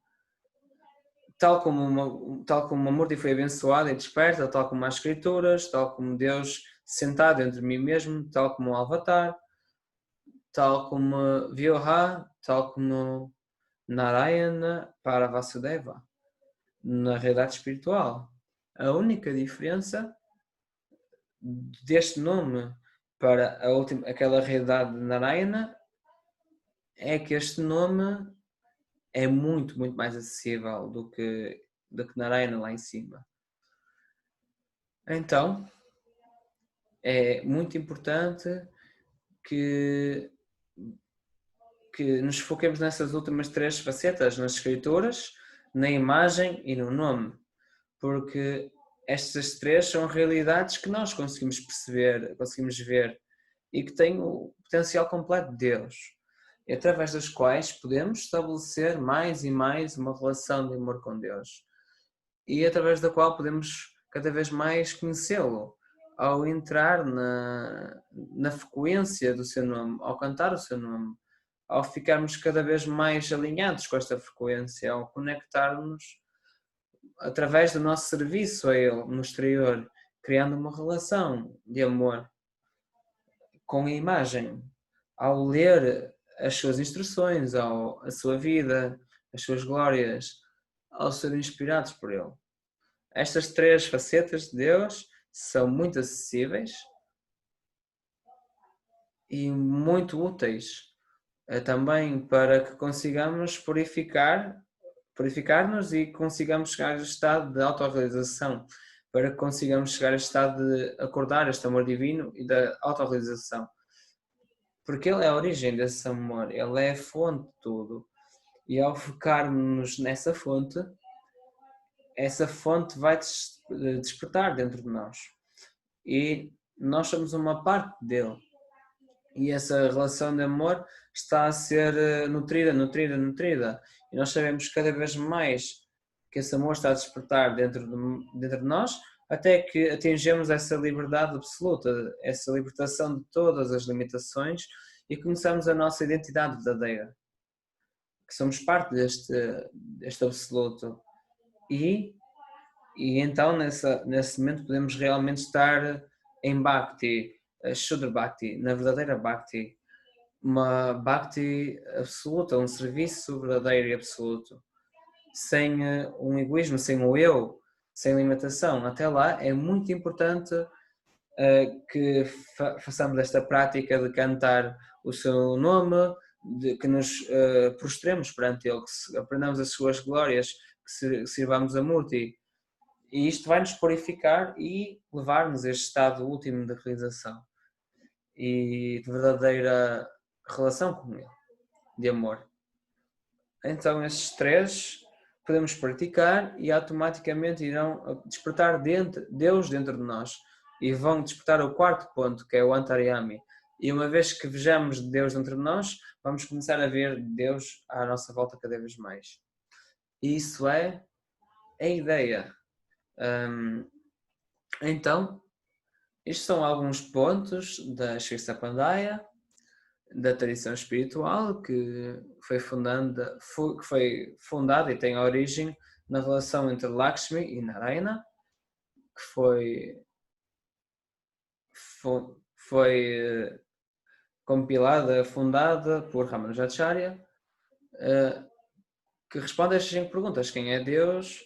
Tal como uma Murti foi abençoada e desperta, tal como as Escrituras, tal como Deus sentado entre mim mesmo, tal como o Avatar, tal como Vyoha, tal como Narayana para Vasudeva, na realidade espiritual. A única diferença deste nome para aquela realidade de Narayana é que este nome é muito, muito mais acessível do que Narayana lá em cima. Então, é muito importante que nos foquemos nessas últimas 3 facetas, nas escrituras, na imagem e no nome, porque estas 3 são realidades que nós conseguimos perceber, conseguimos ver e que têm o potencial completo de Deus, e através das quais podemos estabelecer mais e mais uma relação de amor com Deus e através da qual podemos cada vez mais conhecê-lo ao entrar na frequência do seu nome, ao cantar o seu nome, ao ficarmos cada vez mais alinhados com esta frequência, ao conectarmos através do nosso serviço a Ele no exterior, criando uma relação de amor com a imagem, ao ler as suas instruções, a sua vida, as suas glórias, ao ser inspirados por Ele. Estas 3 facetas de Deus são muito acessíveis e muito úteis também para que consigamos purificar-nos e consigamos chegar a este estado de autorrealização, para que consigamos chegar a este estado de acordar este amor divino e da autorrealização. Porque Ele é a origem desse amor, Ele é a fonte de tudo. E ao focarmos nessa fonte, essa fonte vai despertar dentro de nós. E nós somos uma parte dele. E essa relação de amor está a ser nutrida. E nós sabemos cada vez mais que esse amor está a despertar dentro de nós, até que atingimos essa liberdade absoluta, essa libertação de todas as limitações e conheçamos a nossa identidade verdadeira, que somos parte deste absoluto. E então nesse momento podemos realmente estar em Bhakti, Shuddha Bhakti, na verdadeira Bhakti, uma Bhakti absoluta, um serviço verdadeiro e absoluto, sem um egoísmo, sem o eu, sem limitação. Até lá é muito importante que façamos esta prática de cantar o seu nome, de que nos prostremos perante Ele, que aprendamos as suas glórias, que sirvamos a Murti. E isto vai nos purificar e levar-nos a este estado último de realização e de verdadeira relação com Ele, de amor. Então estes 3 podemos praticar e automaticamente irão despertar Deus dentro de nós e vão despertar o 4º ponto, que é o Antaryami. E uma vez que vejamos Deus dentro de nós, vamos começar a ver Deus à nossa volta cada vez mais. E isso é a ideia. Então, estes são alguns pontos da Sri Sapandaya, da tradição espiritual que foi fundada e tem a origem na relação entre Lakshmi e Narayana, que foi compilada, fundada por Ramanujacharya, que responde a estas 5 perguntas: quem é Deus?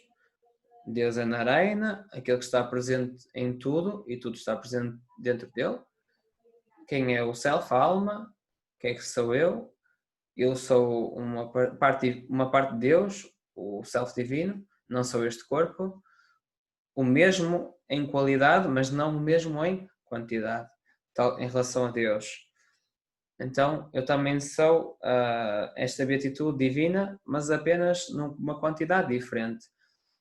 Deus é Narayana, aquele que está presente em tudo e tudo está presente dentro dele. Quem é o Self, a alma? Quem é que sou eu? Eu sou uma parte de Deus, o Self divino, não sou este corpo. O mesmo em qualidade, mas não o mesmo em quantidade, em relação a Deus. Então, eu também sou esta beatitude divina, mas apenas numa quantidade diferente.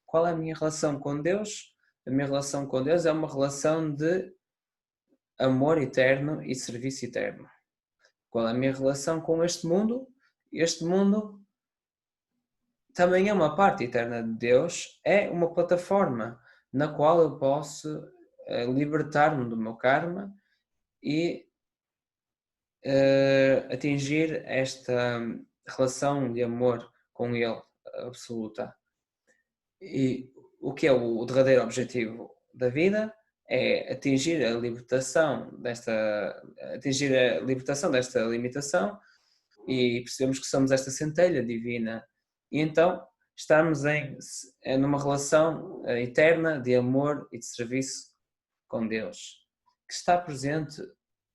Qual é a minha relação com Deus? A minha relação com Deus é uma relação de amor eterno e serviço eterno. Qual é a minha relação com este mundo? Este mundo também é uma parte eterna de Deus, é uma plataforma na qual eu posso libertar-me do meu karma e atingir esta relação de amor com Ele absoluta. E o que é o derradeiro objetivo da vida é atingir a libertação desta limitação e percebemos que somos esta centelha divina e então estamos numa relação eterna de amor e de serviço com Deus, que está presente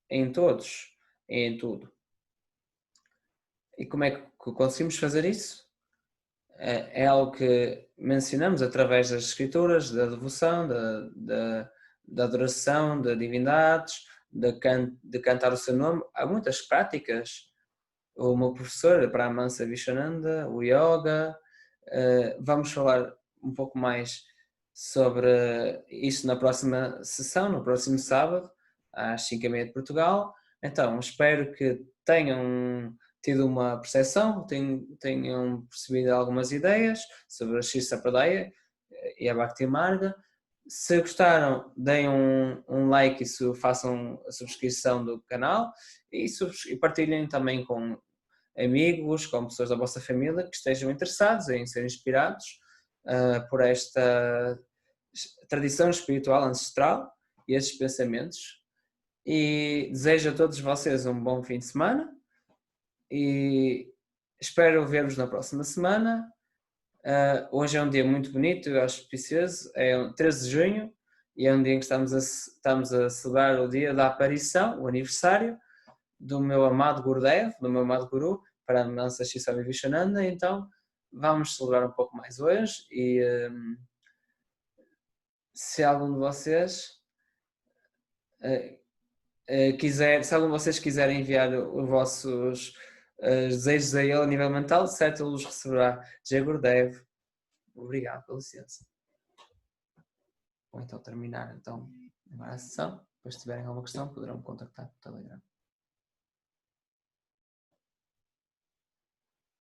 em todos e em tudo. E como é que conseguimos fazer isso? É algo que mencionamos através das escrituras, da devoção, da adoração, de divindades, de cantar o seu nome. Há muitas práticas. O meu professor, para a Mansa Vishananda, o yoga. Vamos falar um pouco mais sobre isso na próxima sessão, no próximo sábado, às 5h30 de Portugal. Então, espero que tenham tido uma percepção, tenham percebido algumas ideias sobre a Shri Sampradaya e a Bhakti Marga. Se gostaram, deem um like e façam a subscrição do canal e partilhem também com amigos, com pessoas da vossa família que estejam interessados em ser inspirados por esta tradição espiritual ancestral e estes pensamentos. E desejo a todos vocês um bom fim de semana e espero ver-vos na próxima semana. Hoje é um dia muito bonito e auspicioso, é 13 de junho e é um dia em que estamos a celebrar o dia da aparição, o aniversário do meu amado Gurudev, do meu amado Guru, para a Mansa Shri Swami Vishananda. Então vamos celebrar um pouco mais hoje e se algum de vocês se algum de vocês quiserem enviar os vossos desejos a ele a nível mental, certo, ele os receberá. Jai Gurudev. Obrigado, com licença. Vou então terminar agora a sessão. Depois, se tiverem alguma questão, poderão me contactar no Telegram.